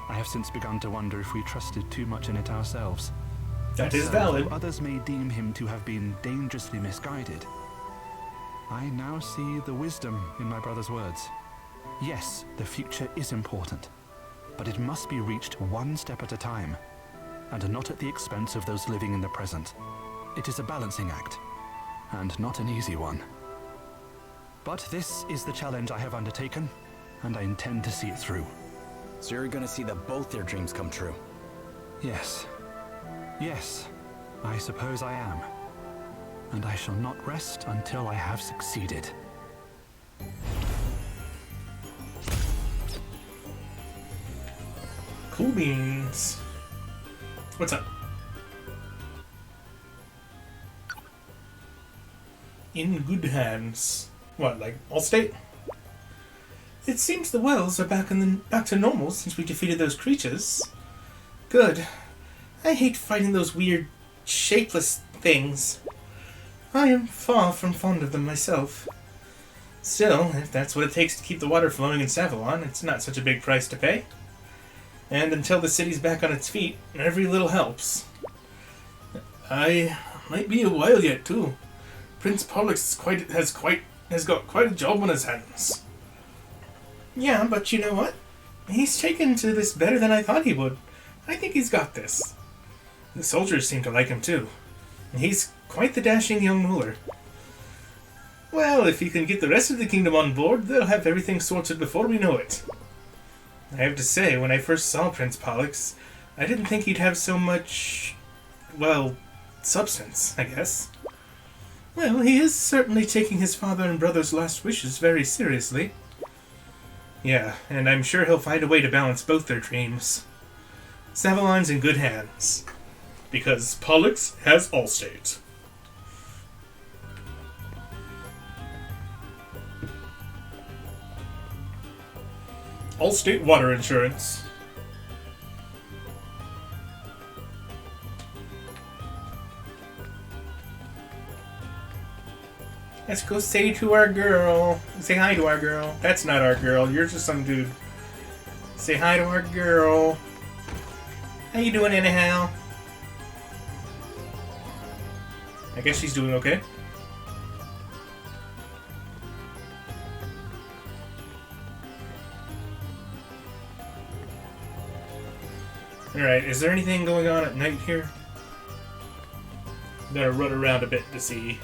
I have since begun to wonder if we trusted too much in it ourselves. That is So, valid. though others may deem him to have been dangerously misguided, I now see the wisdom in my brother's words. Yes, the future is important, but it must be reached one step at a time, and not at the expense of those living in the present. It is a balancing act, and not an easy one. But this is the challenge I have undertaken, and I intend to see it through. So you're gonna see that both their dreams come true? Yes. Yes, I suppose I am. And I shall not rest until I have succeeded. Cool beans. What's up? In good hands. What, like Allstate? It seems the wells are back to normal since we defeated those creatures. Good. I hate fighting those weird, shapeless things. I am far from fond of them myself. Still, if that's what it takes to keep the water flowing in Savalon, it's not such a big price to pay. And until the city's back on its feet, every little helps. I might be a while yet, too. Prince Pollux has got quite a job on his hands. Yeah, but you know what? He's taken to this better than I thought he would. I think he's got this. The soldiers seem to like him, too. He's quite the dashing young ruler. Well, if he can get the rest of the kingdom on board, they'll have everything sorted before we know it. I have to say, when I first saw Prince Pollux, I didn't think he'd have so much, well, substance, I guess. Well, he is certainly taking his father and brother's last wishes very seriously. Yeah, and I'm sure he'll find a way to balance both their dreams. Savalon's in good hands. Because Pollux has Allstate. Allstate water insurance. Let's go say to our girl. Say hi to our girl. That's not our girl. You're just some dude. Say hi to our girl. How you doing anyhow? I guess she's doing okay. Alright, is there anything going on at night here? I'm gonna run around a bit to see.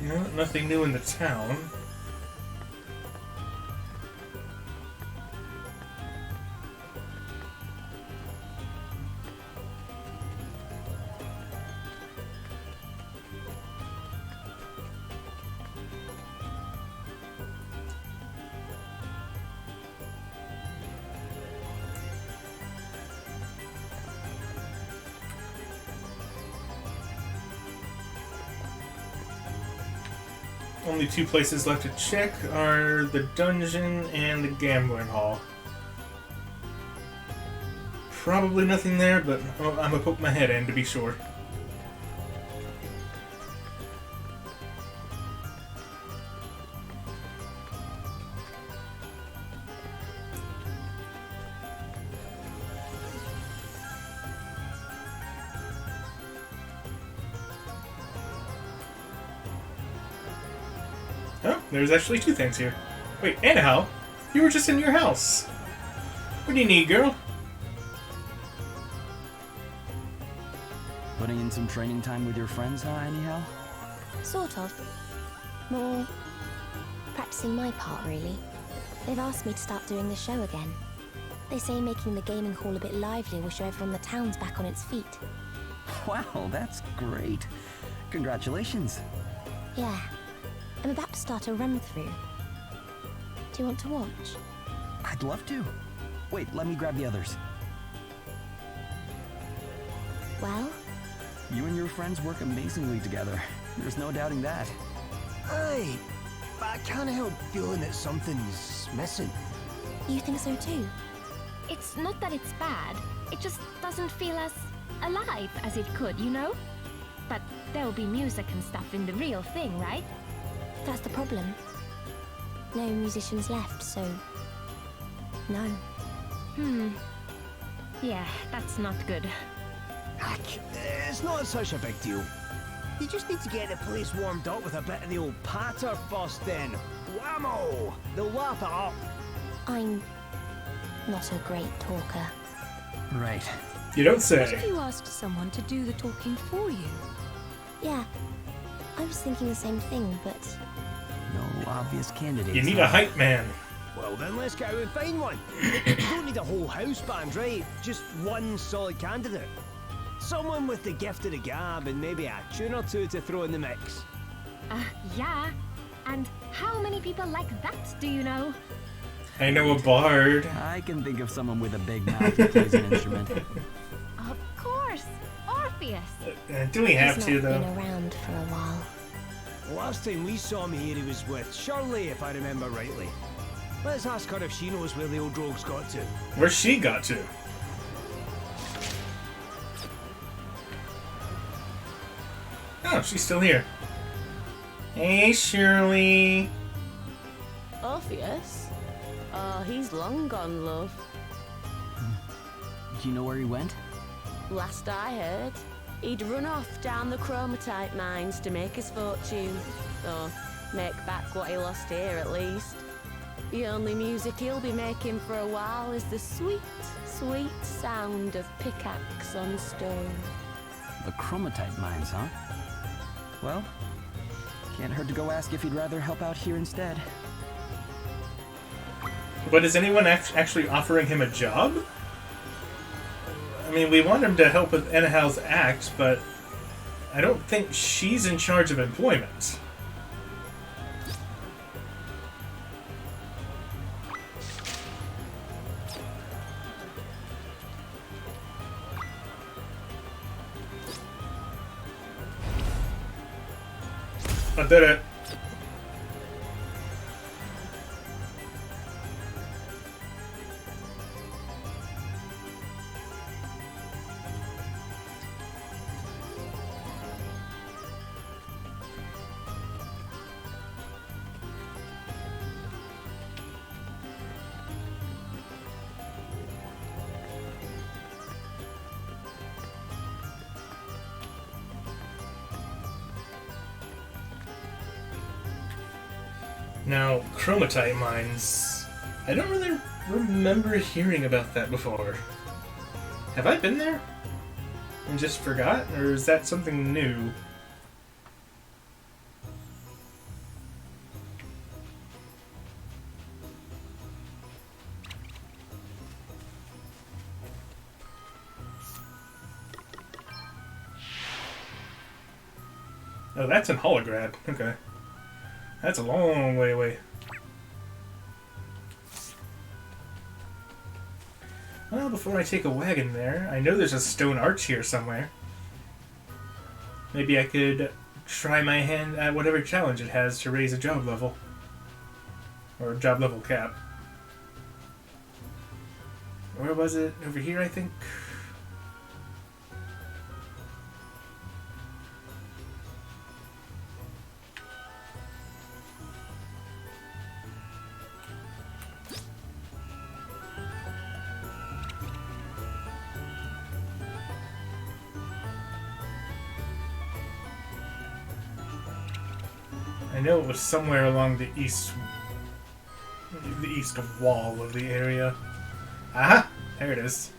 No, nothing new in the town. Only two places left to check are the dungeon and the gambling hall. Probably nothing there, but I'm gonna poke my head in to be sure. Oh, there's actually two things here. Wait, anyhow, you were just in your house. What do you need, girl? Putting in some training time with your friends, huh, anyhow? Sort of. More practicing my part, really. They've asked me to start doing the show again. They say making the gaming hall a bit livelier will show everyone the town's back on its feet. Wow, that's great. Congratulations. Yeah. I'm about to start a run-through. Do you want to watch? I'd love to. Wait, let me grab the others. Well? You and your friends work amazingly together. There's no doubting that. Hey, but I can't help feeling that something's missing. You think so too? It's not that it's bad, it just doesn't feel as alive as it could, you know? But there'll be music and stuff in the real thing, right? That's the problem. No musicians left, so... no. Yeah, that's not good. Heck, it's not such a big deal. You just need to get the place warmed up with a bit of the old patter first then. Whammo! They'll lap it up. I'm not a great talker. Right. You don't What say. if you asked someone to do the talking for you? Yeah, I was thinking the same thing, but... No obvious candidates. You need a hype man. Well then, let's go out and find one. You don't need a whole house band, right? Just one solid candidate. Someone with the gift of the gab and maybe a tune or two to throw in the mix. Yeah. And how many people like that do you know? I know a bard. I can think of someone with a big mouth who plays an instrument. Of course, Orpheus. Do we have He's to, not though? been around for a while. The last time we saw him here, he was with Shirley, if I remember rightly. Let's ask her if she knows where the old rogue's got to. Where's she got to? Oh, she's still here. Hey, Shirley. Orpheus? Oh, he's long gone, love. Do you know where he went? Last I heard, he'd run off down the chromatite mines to make his fortune. Or make back what he lost here, at least. The only music he'll be making for a while is the sweet, sweet sound of pickaxe on stone. The chromatite mines, huh? Well, can't hurt to go ask if he'd rather help out here instead. But is anyone actually offering him a job? I mean, we want him to help with Enahal's act, but I don't think she's in charge of employment. I did it. Now, chromatite mines. I don't really remember hearing about that before. Have I been there? And just forgot? Or is that something new? Oh, that's in Holograd. Okay. That's a long way away. Well, before I take a wagon there, I know there's a stone arch here somewhere. Maybe I could try my hand at whatever challenge it has to raise a job level. Or a job level cap. Where was it? Over here, I think? I know it was somewhere along the east wall of the area. Aha! There it is.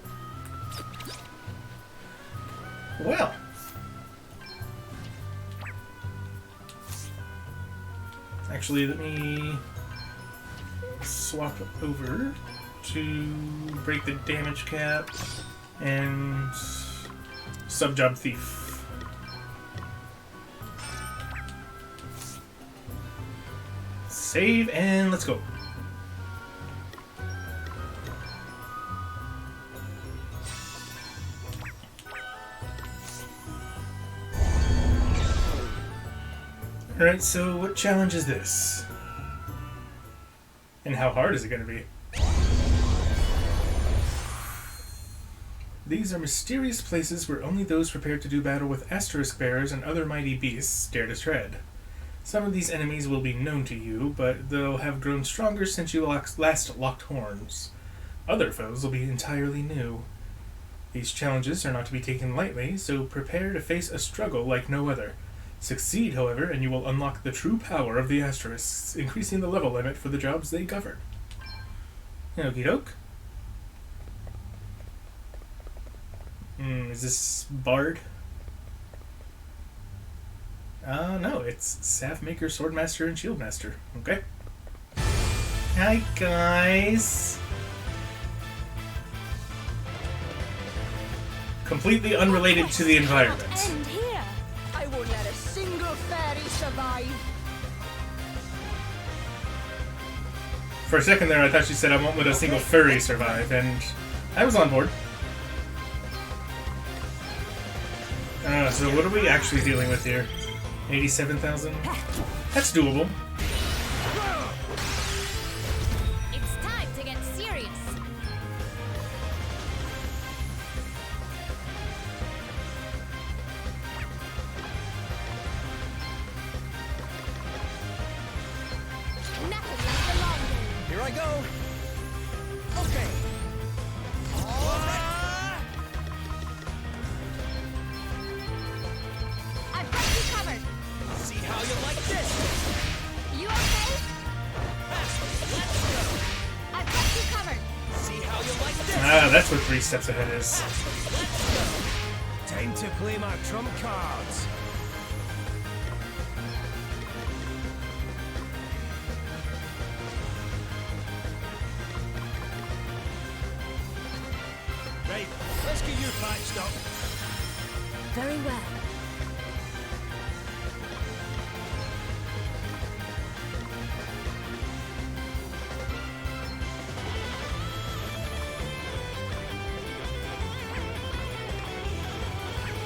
Well. Actually, let me swap over to break the damage cap and sub-job thief. Save and let's go. Alright, so what challenge is this? And how hard is it going to be? These are mysterious places where only those prepared to do battle with asterisk bearers and other mighty beasts dare to tread. Some of these enemies will be known to you, but they'll have grown stronger since you last locked horns. Other foes will be entirely new. These challenges are not to be taken lightly, so prepare to face a struggle like no other. Succeed, however, and you will unlock the true power of the asterisks, increasing the level limit for the jobs they govern. Okie doke. Is this Bard? No, it's Staffmaker, Swordmaster, and Shieldmaster. Okay. Hi, guys. Completely unrelated to the environment. End here. I won't let a single fairy survive. For a second there, I thought she said I won't let a single furry survive, and I was on board. So what are we actually dealing with here? 87,000? That's doable. It's time to get serious. Nothing like the long game. Here I go. Okay. All right. I've got you covered. See how you like this. You okay? Let's go. I've got you covered. See how you like this. Ah, that's what 3 steps ahead is. Let's go. Time to play my trump cards. Right, let's get you patched up. Very well.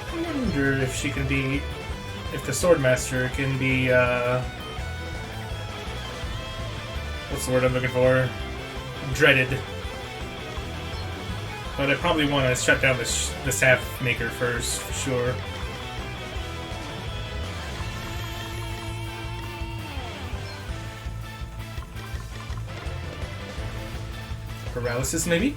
I wonder if she can be... if the Swordmaster can be, what's the word I'm looking for? Dreaded. But I probably want to shut down the Staff Maker first, for sure. Paralysis, maybe?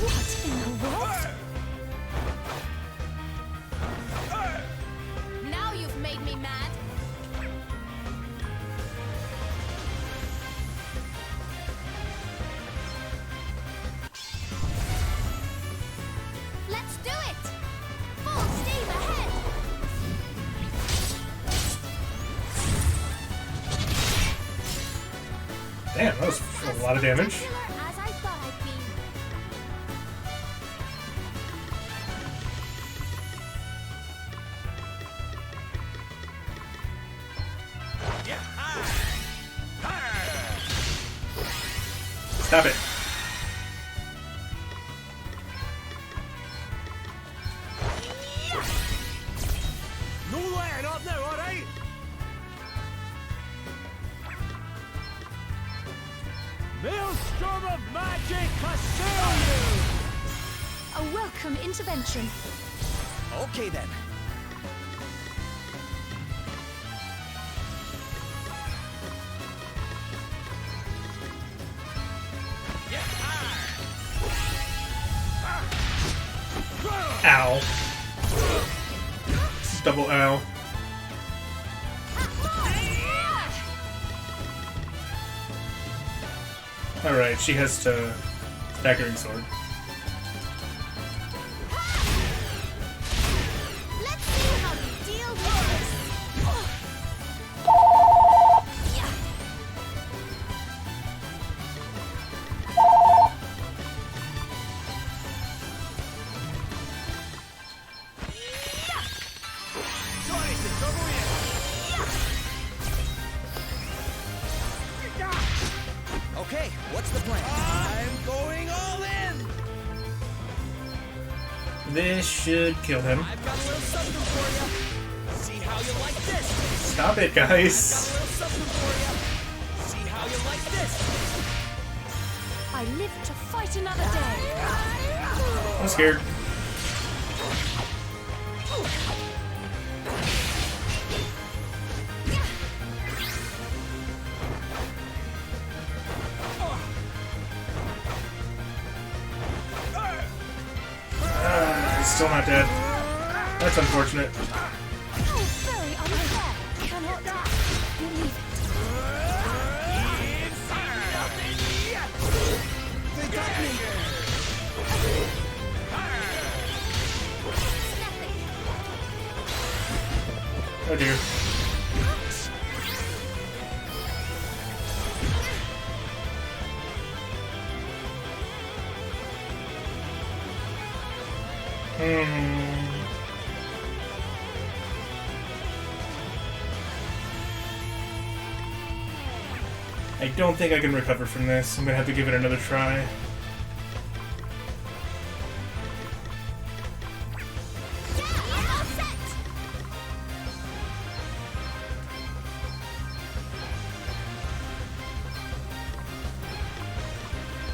What in the world? Now you've made me mad. Let's do it! Full steam ahead! Damn, that was a lot of damage. As I thought I'd be. Stop it. No letting up now, alright? Maelstrom of magic assail you! A welcome intervention. Okay then. Ow. Double ow. Alright, she has to staggering sword. Let's see how you deal with this. Sorry to trouble you. Okay, what's the plan? I'm going all in! This should kill him. I've got a little something for you. See how you like this? Stop it, guys. I've got a little something for you. See how you like this? I live to fight another day. I'm scared. He's still not dead. That's unfortunate. Oh, very unfair. Cannot believe it. They got me! Oh dear. I don't think I can recover from this. I'm gonna have to give it another try.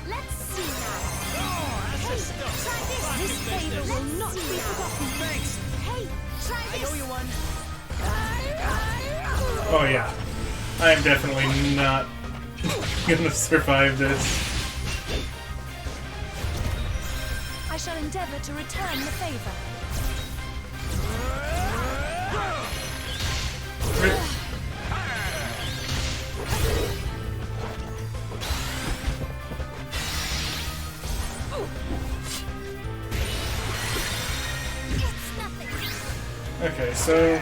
Let's see now. Hey, try this. This favor will not be forgotten. Thanks! Hey, try I this. owe you one. Oh yeah. I am definitely not gonna survive this. I shall endeavor to return the favor. Okay, so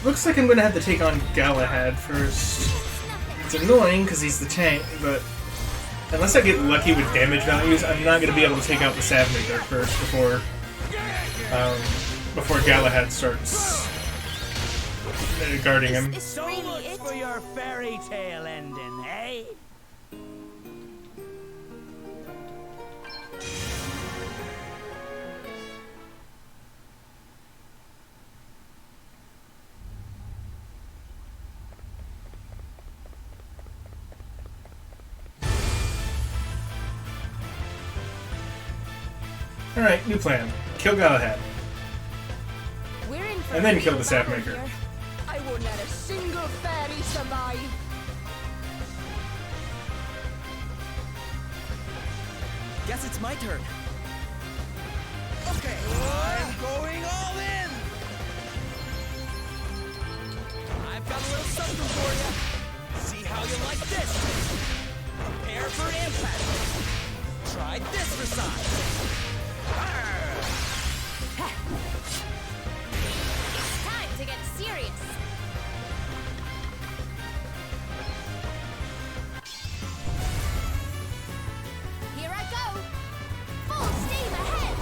looks like I'm gonna have to take on Galahad first. It's annoying because he's the tank, but unless I get lucky with damage values, I'm not gonna be able to take out the Savmaker first before Galahad starts guarding him. So much for your fairy tale ending, eh? Alright, new plan. Kill Galahad. We're in for And then a kill the real battle Savmaker. here. I won't let a single fairy survive. Guess it's my turn. Okay, I'm going all in! I've got a little something for you. See how you like this? Prepare for impact. Try this for size. It's time to get serious. Here I go. Full steam ahead.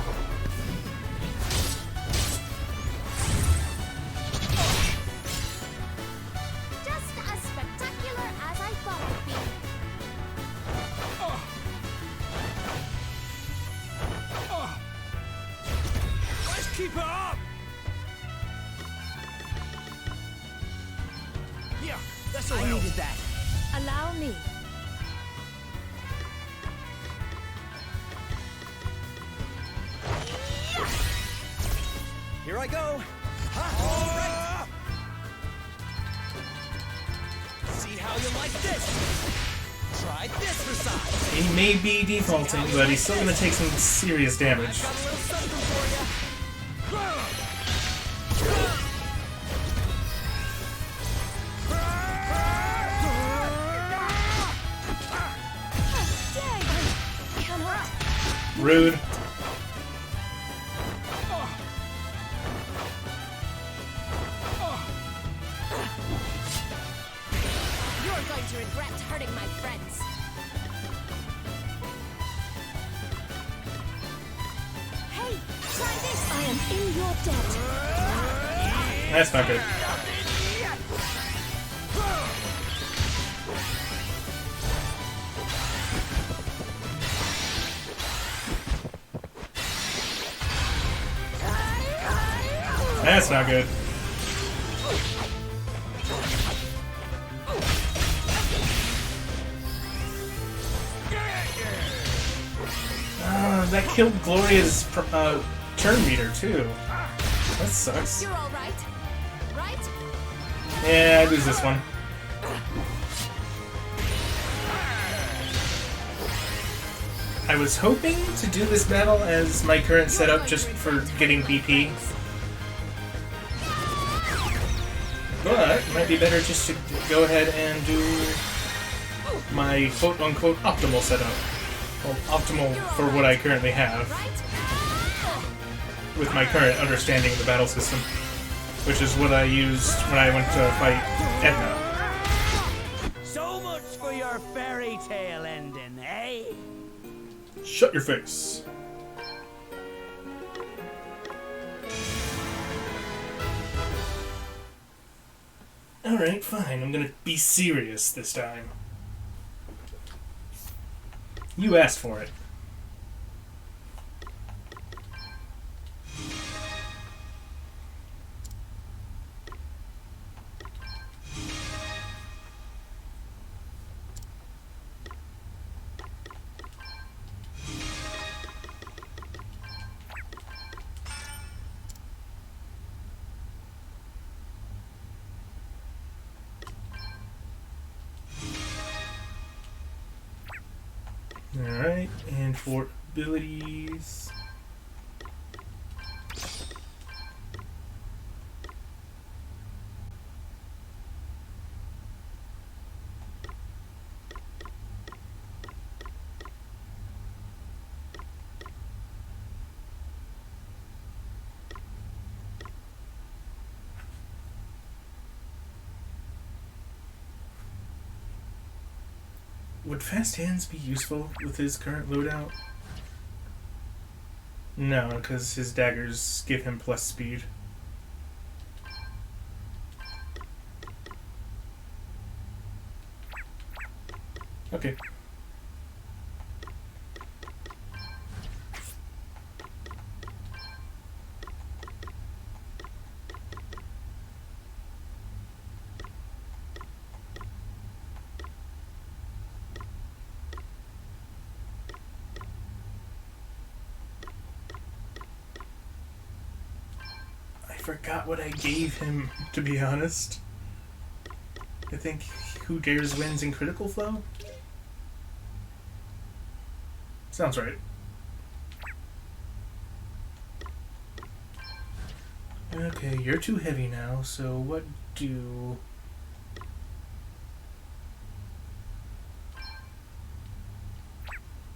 Just as spectacular as I thought it'd be. Let's keep it up! Yeah, that's all I needed that. Allow me. Here I go. All right. See how you like this. Try this for size. He may be defaulting, but he's still gonna take some serious damage. Got a little something for you. Rude. You're going to regret hurting my friends. Hey, try this. I am in your debt. That's not good. That's not good. That killed Gloria's turn meter too. That sucks. You're all right, right? Yeah, I lose this one. I was hoping to do this battle as my current setup just for getting BP. But it might be better just to go ahead and do my quote-unquote optimal setup. Well, optimal for what I currently have. With my current understanding of the battle system. Which is what I used when I went to fight Edna. So much for your fairy tale ending, eh? Shut your face. Alright, fine. I'm gonna be serious this time. You asked for it. Alright, and for abilities... Would fast hands be useful with his current loadout? No, because his daggers give him plus speed. Okay. I forgot what I gave him, to be honest. I think Who Dares wins in Critical Flow? Sounds right. Okay, you're too heavy now, so what do...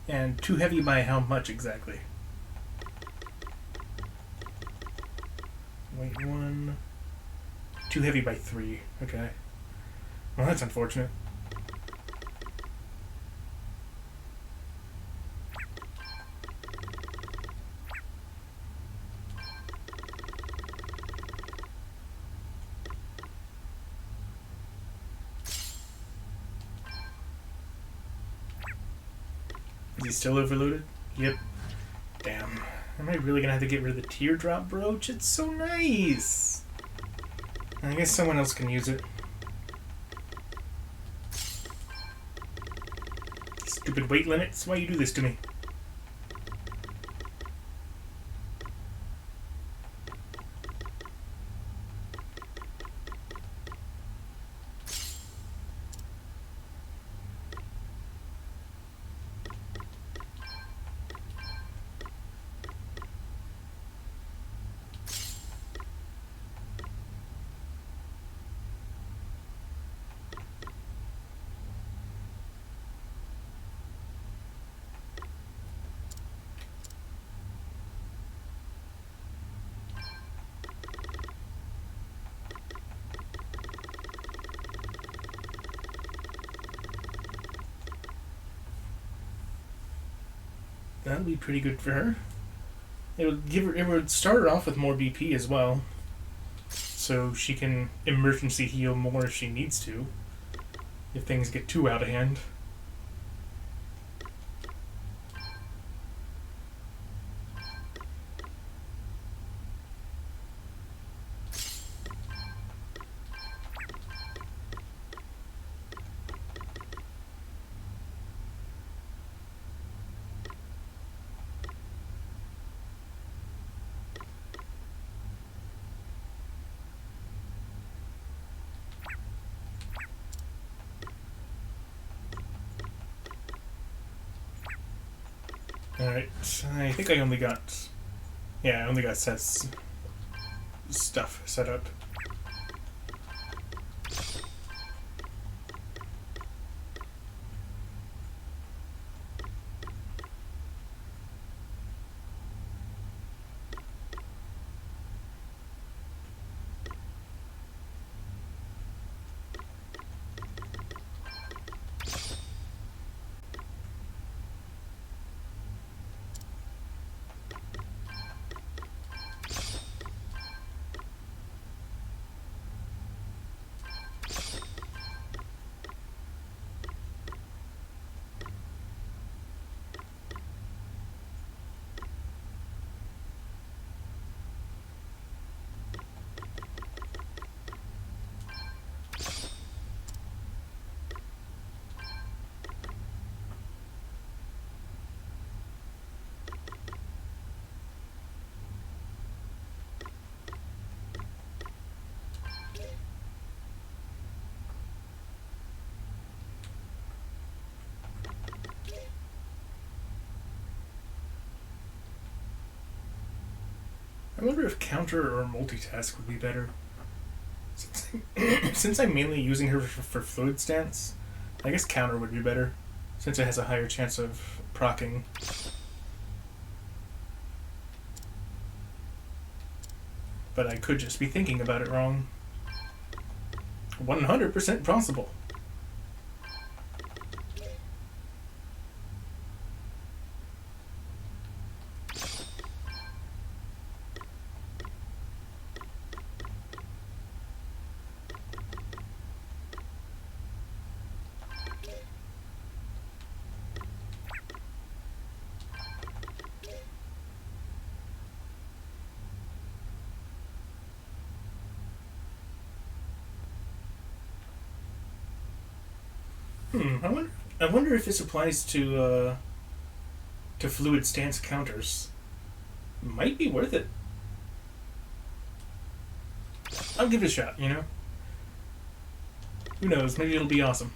And too heavy by how much exactly? Wait, 1... Too heavy by 3, okay. Well, that's unfortunate. Is he still overloaded? Yep. Damn. Am I really gonna have to get rid of the teardrop brooch? It's so nice! I guess someone else can use it. Stupid weight limits, why you do this to me? That'll be pretty good for her. It would give her. It would start her off with more BP as well, so she can emergency heal more if she needs to. If things get too out of hand. Alright, I think I only got... Yeah, I only got Seth's stuff set up. I wonder if counter or multitask would be better. Since I'm mainly using her for fluid stance, I guess counter would be better, since it has a higher chance of proccing. But I could just be thinking about it wrong. 100% possible. I wonder if this applies to fluid stance counters. Might be worth it. I'll give it a shot, you know? Who knows, maybe it'll be awesome.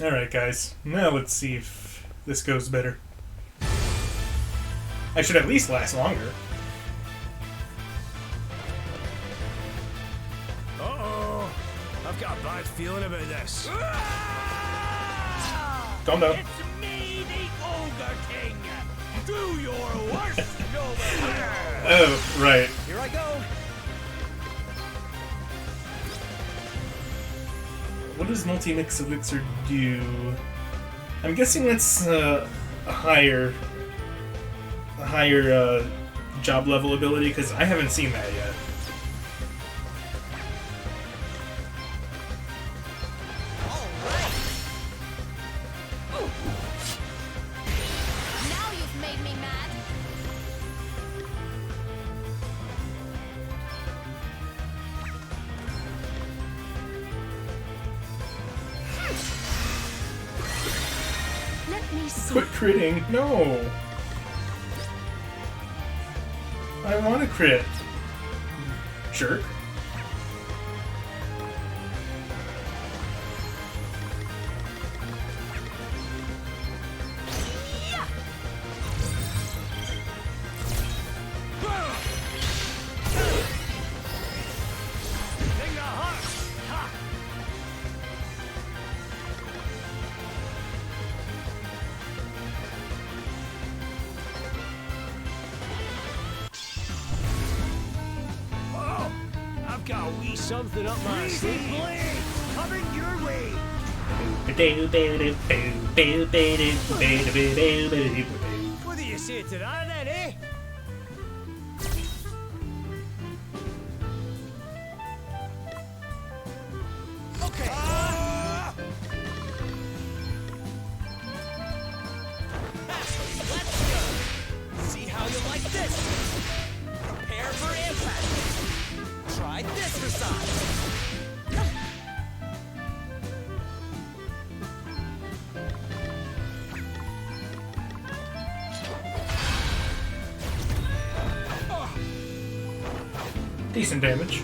Alright guys, now let's see if this goes better. I should at least last longer. Uh-oh! I've got a bad feeling about this. Calm down. It's me, the Ogre King! Do your worst, noble! Oh, right. Here I go! What does multi-mix elixir do? I'm guessing that's a higher job level ability, because I haven't seen that yet. Now you've made me mad. Let me see. Quit critting. No. I want to crit. Jerk. Got a wee something up my sleeve. Coming your way. What do you say to that, then, eh? Okay. Let's go. See how you like this. Prepare for impact. Try this for size. Decent damage.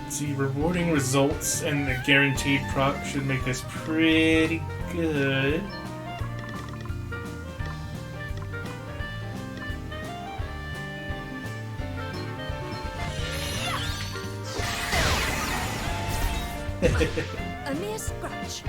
See, rewarding results and the guaranteed proc should make this pretty good. A mere scratch.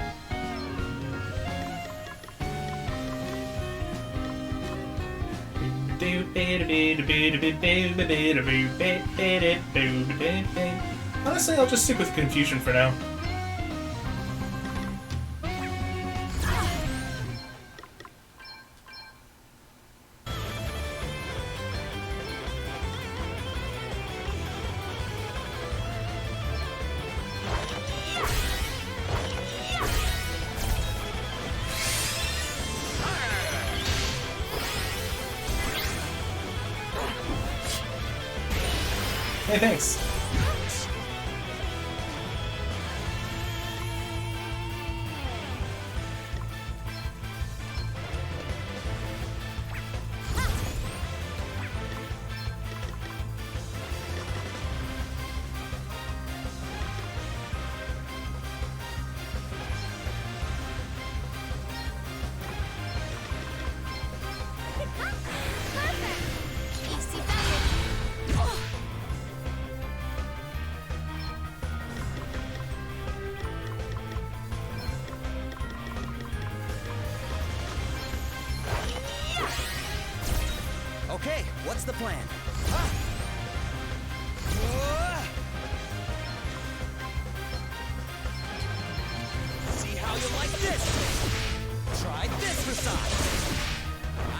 Honestly, I'll just stick with confusion for now. Hey, thanks. Okay, what's the plan? See how you like this? Try this for size.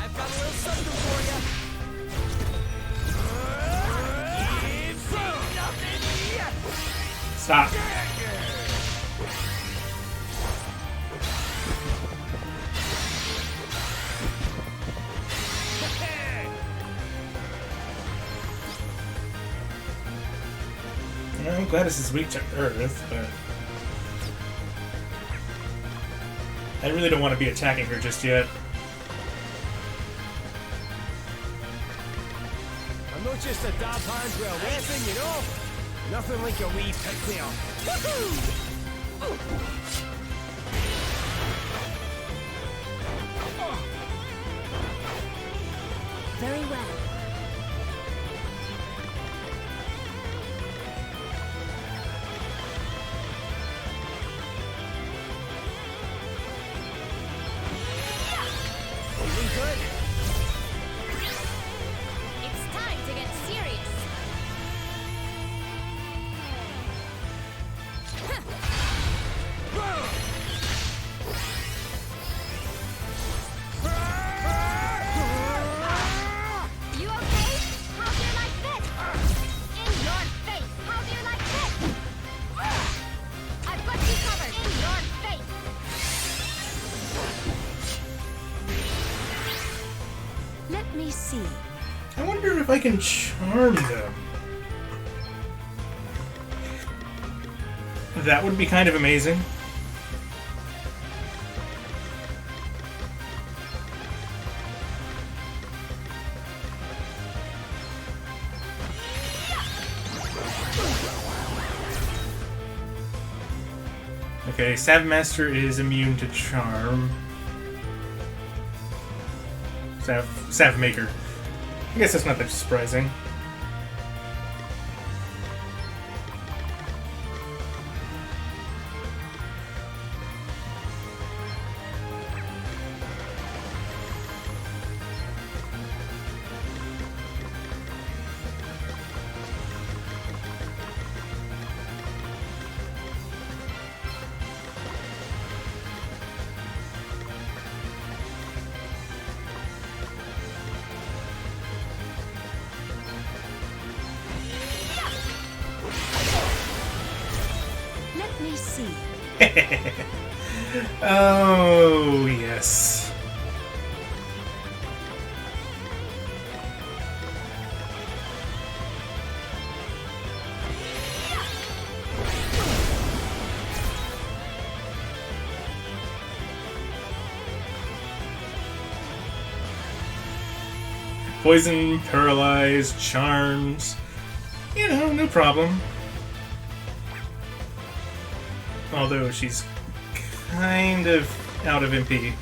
I've got a little something for you. It's nothing yet. Stop. I'm glad this is weak to Earth, but I really don't want to be attacking her just yet. I'm not just a dab hand with a weapon, you know? Nothing like a wee pick-me-up. Very well. Good. It's time to get serious. You okay? How do you like this? In your face. How do you like this? I've got you covered. In your face. Let me see. I wonder if I can charm them. That would be kind of amazing. Okay, Savmaster is immune to charm. Savmaker. I guess that's not that surprising. Let me see. Oh, yes. Poison, paralyze, charms. You know, no problem. Although she's kind of out of MP.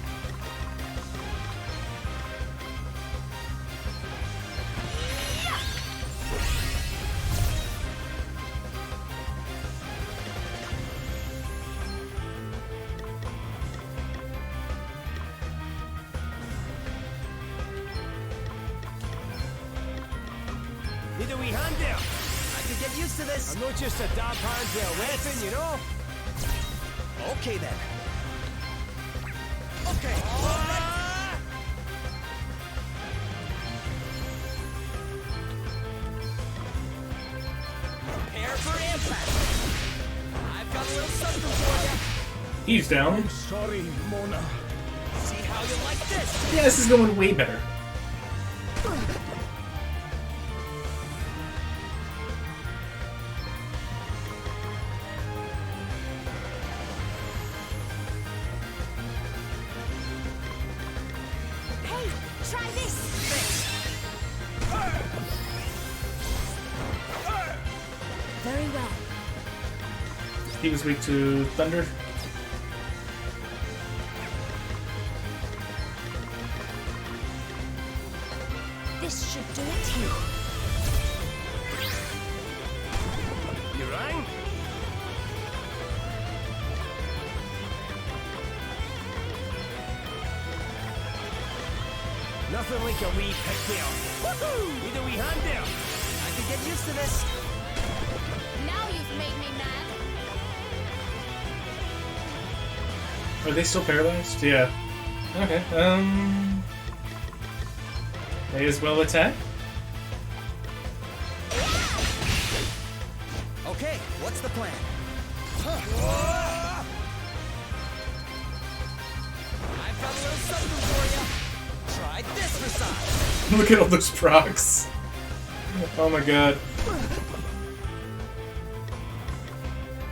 Need a wee hand there. I could get used to this. I'm not just a damp handheld weapon, you know? Okay then. Okay. Prepare for impact. I've got a little something for you. He's down. I'm sorry, Mona. See how you like this? Yeah, this is going way better. Hey, try this. Very well. He was weak to thunder. This should do it too. You rang? Nothing like a wee pick-me-up. Woohoo! Need a wee hand there. I could get used to this. Now you've made me mad. Are they still paralyzed? Yeah. Okay, may as well attack. Okay, what's the plan? I've got a little something for you. Try this for size. Look at all those procs. Oh my god.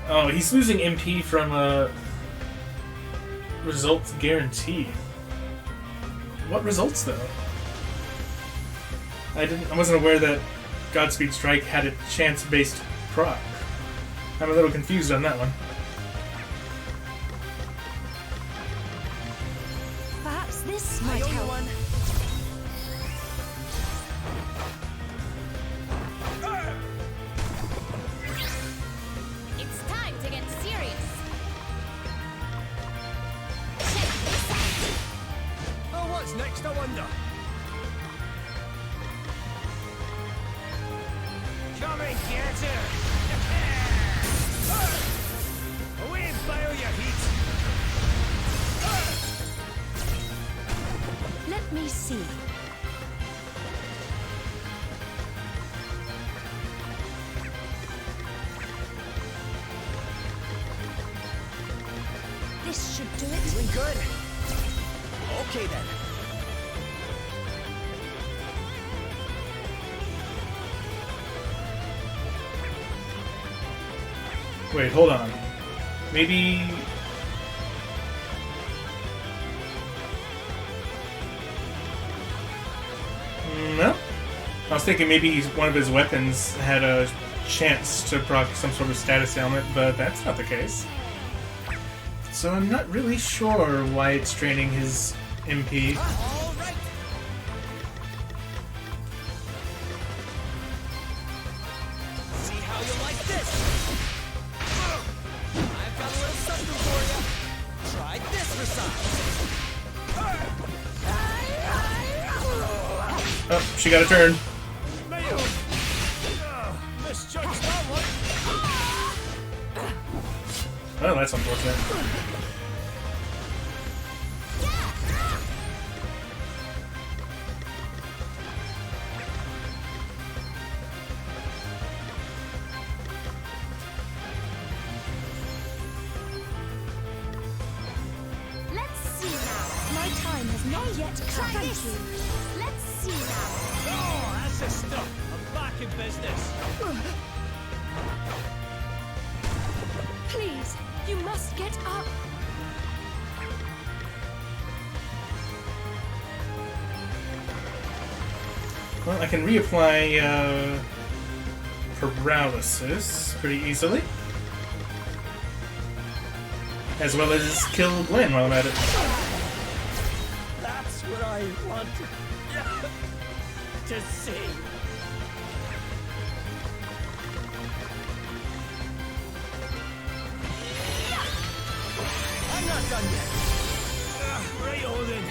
Oh, he's losing MP from results guarantee. What results though? I wasn't aware that Godspeed Strike had a chance-based proc. I'm a little confused on that one. Perhaps this might help. It's time to get serious. Check this out. Oh, what's next, I wonder? Come and get her! Away and bile your heat! Let me see. This should do it. Doing good. Okay then. Wait, hold on. Maybe... No? I was thinking maybe one of his weapons had a chance to proc some sort of status ailment, but that's not the case. So I'm not really sure why it's draining his MP. All right. See how you like this? I've got a little something for you. Try this for size. Oh, she got a turn. Misjudged that one. Well, that's unfortunate. time has not yet come. Thank you. Let's see now. Oh, that's the stuff. I'm back in business. Please, you must get up. Well, I can reapply paralysis pretty easily. As well as kill Glenn while I'm at it. That's what I wanted to see. I'm not done yet. Right on then.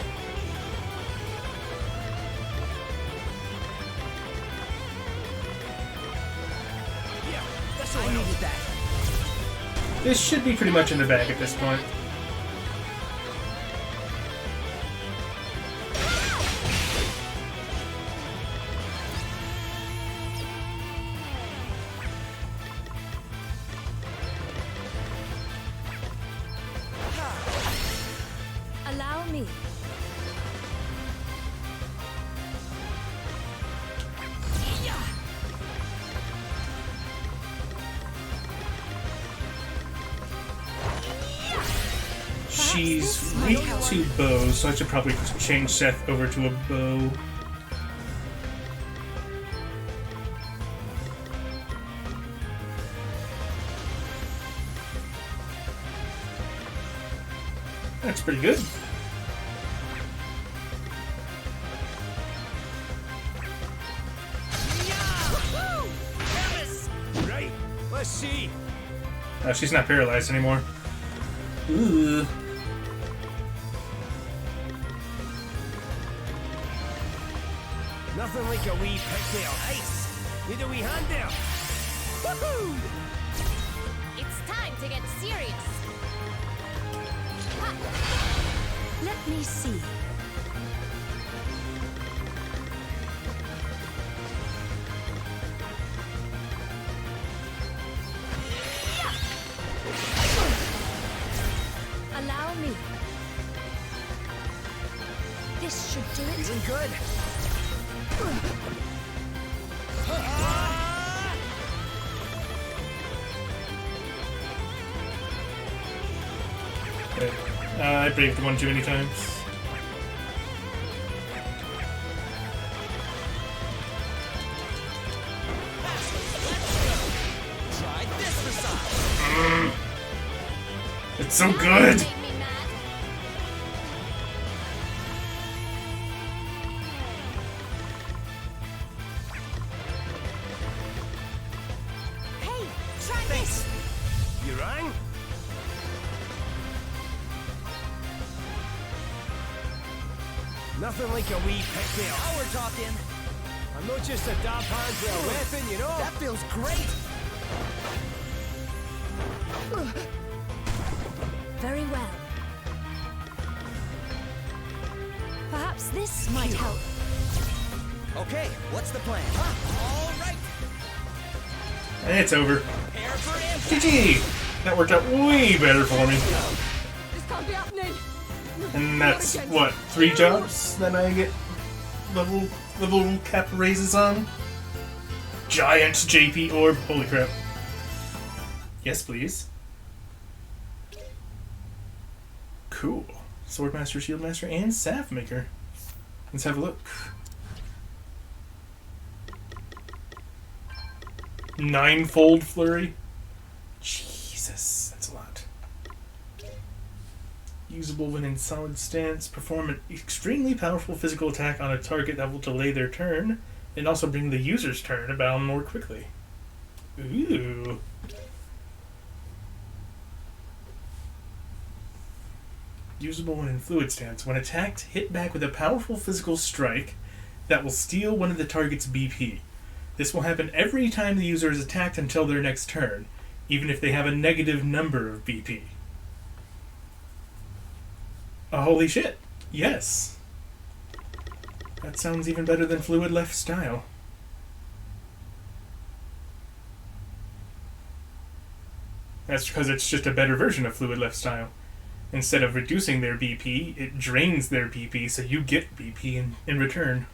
Yeah, that's what I needed that. This should be pretty much in the bag at this point. Allow me. She's weak to bows, so I should probably change Seth over to a bow. That's pretty good. Right, let's see. She's not paralyzed anymore. Ooh. Nothing like a wee pigtail ice. Need a wee hand there. Woohoo! It's time to get serious. Ha! Let me see. Allow me. This should do it. Doing good. Okay. I braved one too many times. Try this for size. It's so good! Hey, try this. You rang? Nothing like a wee pigtail. Now we're talking. I'm not just a dab hand for a weapon, you know? That feels great. Very well. Perhaps this might help. Okay, what's the plan? All right. And it's over. Prepare for impact. GG! That worked out way better for me. This can't be happening. And that's, what, 3 jobs that I get level cap raises on? Giant JP orb. Holy crap. Yes, please. Cool. Swordmaster, Shieldmaster, and Staffmaker. Let's have a look. 9-fold flurry. Jesus, that's a lot. Usable when in solid stance. Perform an extremely powerful physical attack on a target that will delay their turn, and also bring the user's turn about more quickly. Ooh. Usable when in fluid stance. When attacked, hit back with a powerful physical strike that will steal one of the target's BP. This will happen every time the user is attacked until their next turn, even if they have a negative number of BP. Oh, holy shit. Yes. That sounds even better than Fluid Left Style. That's because it's just a better version of Fluid Left Style. Instead of reducing their BP, it drains their BP, so you get BP in return.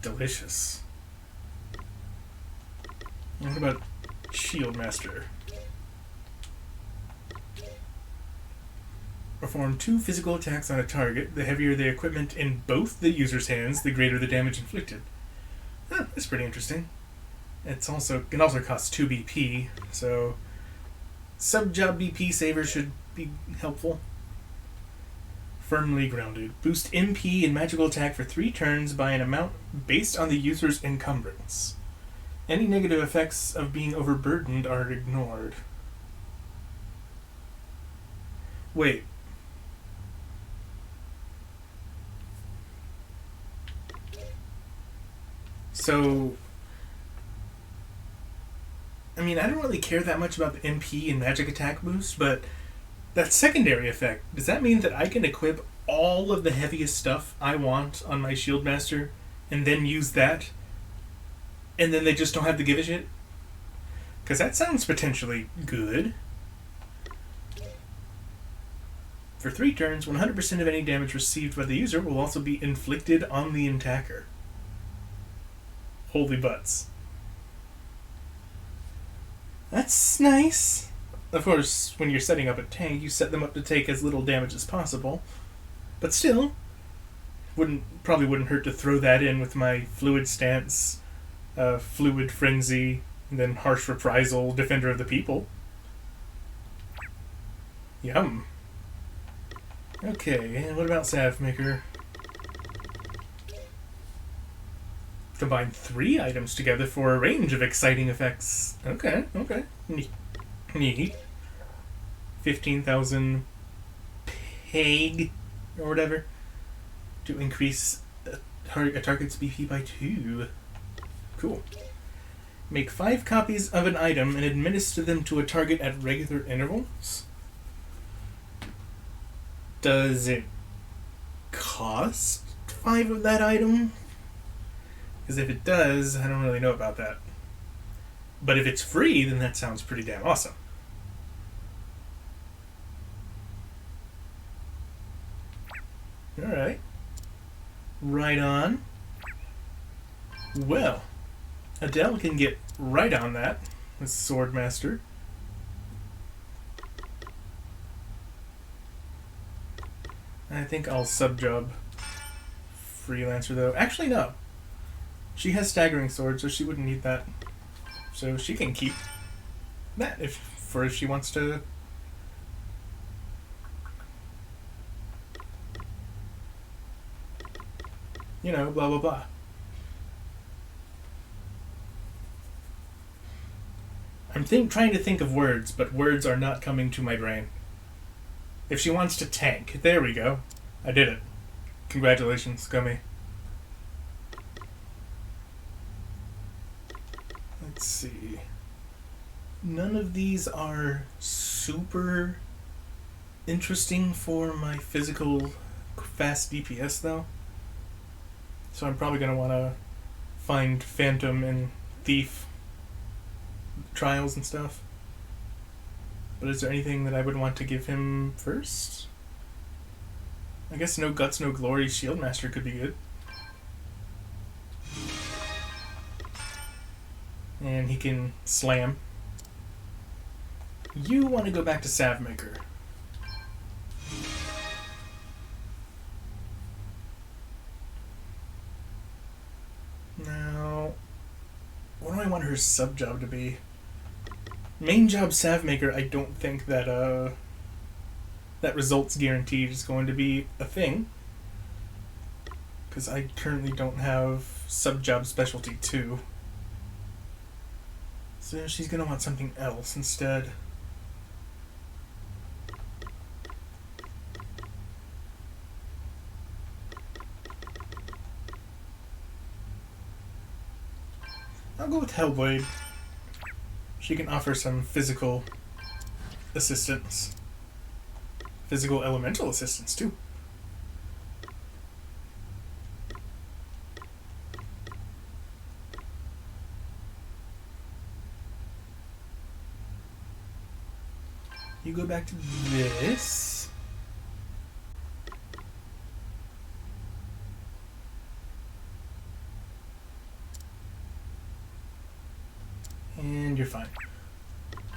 Delicious. And what about Shield Master? Perform 2 physical attacks on a target. The heavier the equipment in both the user's hands, the greater the damage inflicted. That's pretty interesting. It also costs 2 BP, so sub-job BP saver should be helpful. Firmly grounded. Boost MP and magical attack for 3 turns by an amount based on the user's encumbrance. Any negative effects of being overburdened are ignored. Wait. So, I mean, I don't really care that much about the MP and magic attack boost, but that secondary effect, does that mean that I can equip all of the heaviest stuff I want on my Shield Master and then use that, and then they just don't have to give a shit? Because that sounds potentially good. For 3 turns, 100% of any damage received by the user will also be inflicted on the attacker. Holy butts. That's nice. Of course, when you're setting up a tank, you set them up to take as little damage as possible. But still, probably wouldn't hurt to throw that in with my Fluid Stance, Fluid Frenzy, and then Harsh Reprisal, Defender of the People. Yum. Okay, and what about Savmaker? Combine 3 items together for a range of exciting effects. Okay. Neat. 15,000 peg or whatever to increase a target's BP by 2. Cool. Make 5 copies of an item and administer them to a target at regular intervals. Does it cost 5 of that item? Because if it does, I don't really know about that. But if it's free, then that sounds pretty damn awesome. Alright. Right on. Well, Adele can get right on that with Swordmaster. I think I'll sub-job Freelancer, though. Actually, no. She has Staggering Sword, so she wouldn't need that. So she can keep that if she wants to. You know, blah blah blah. I'm trying to think of words, but words are not coming to my brain. If she wants to tank, there we go. I did it. Congratulations, Gummy. Let's see. None of these are super interesting for my physical fast DPS, though. So I'm probably going to want to find Phantom and Thief trials and stuff. But is there anything that I would want to give him first? I guess No Guts, No Glory Shield Master could be good. And he can slam. You want to go back to Savmaker. Now, what do I want her sub-job to be? Main job Savmaker, I don't think that that results guaranteed is going to be a thing. Because I currently don't have sub-job specialty 2. So she's going to want something else instead. I'll go with Hellblade. She can offer some physical assistance. Physical elemental assistance, too. You go back to this.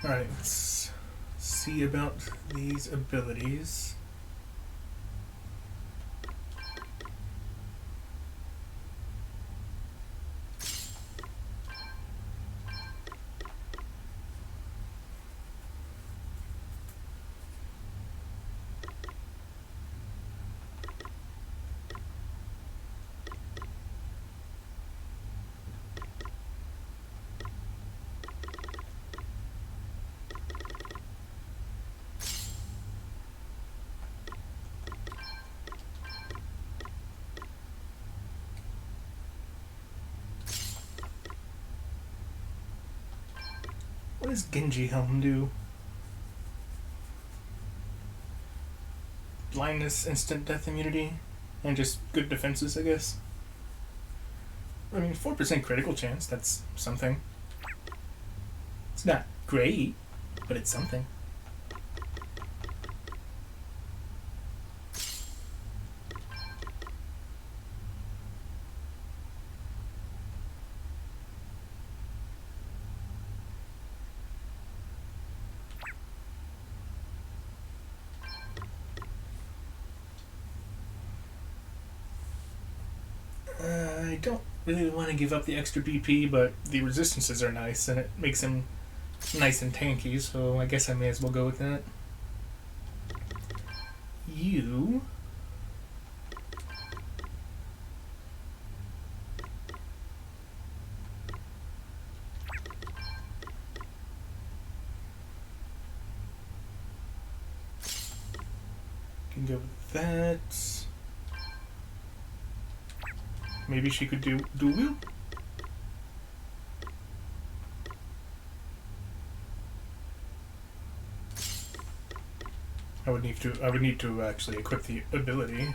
Alright, let's see about these abilities. What does Genji Helm do? Blindness, instant death immunity, and just good defenses, I guess. I mean, 4% critical chance, that's something. It's not great, but it's something. I don't really want to give up the extra BP, but the resistances are nice, and it makes him nice and tanky, so I guess I may as well go with that. You... can go with that. Maybe she could do dual wield? I would need to actually equip the ability.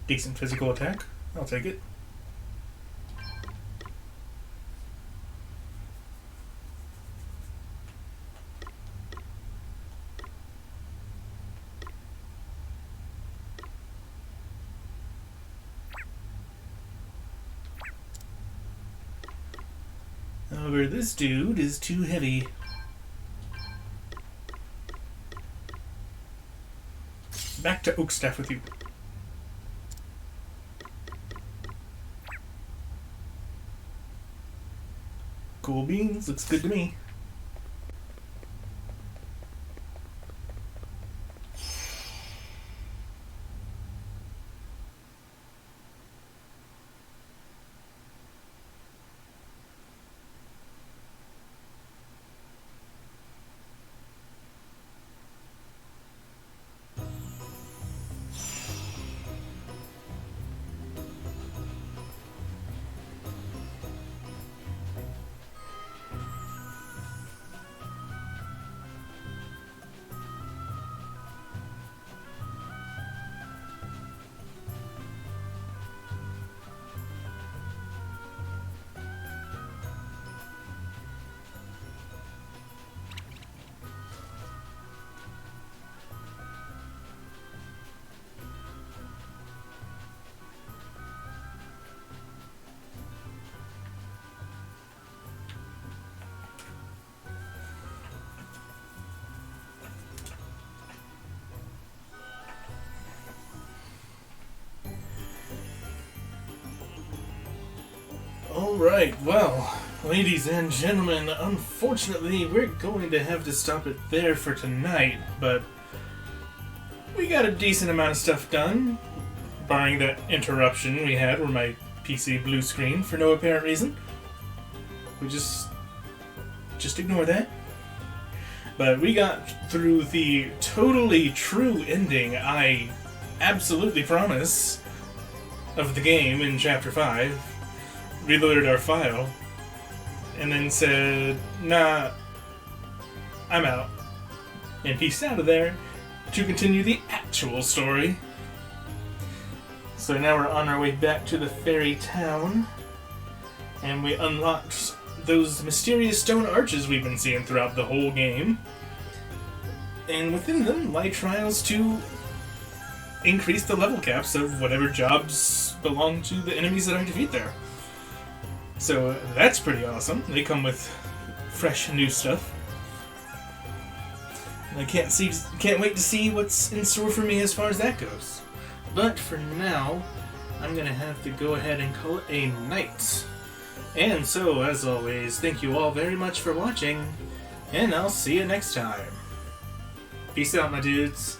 Decent physical attack. I'll take it. However, this dude is too heavy. Back to Oakstaff with you. Cool beans, looks good to me. Alright, well, ladies and gentlemen, unfortunately we're going to have to stop it there for tonight, but we got a decent amount of stuff done, barring that interruption we had where my PC blue screen for no apparent reason. We just ignore that. But we got through the totally true ending, I absolutely promise, of the game in Chapter 5. Reloaded our file, and then said, nah, I'm out, and peaced out of there to continue the actual story. So now we're on our way back to the fairy town, and we unlocked those mysterious stone arches we've been seeing throughout the whole game. And within them lie trials to increase the level caps of whatever jobs belong to the enemies that I defeat there. So that's pretty awesome. They come with fresh new stuff. And I can't wait to see what's in store for me as far as that goes. But for now, I'm gonna have to go ahead and call it a night. And so, as always, thank you all very much for watching, and I'll see you next time. Peace out, my dudes.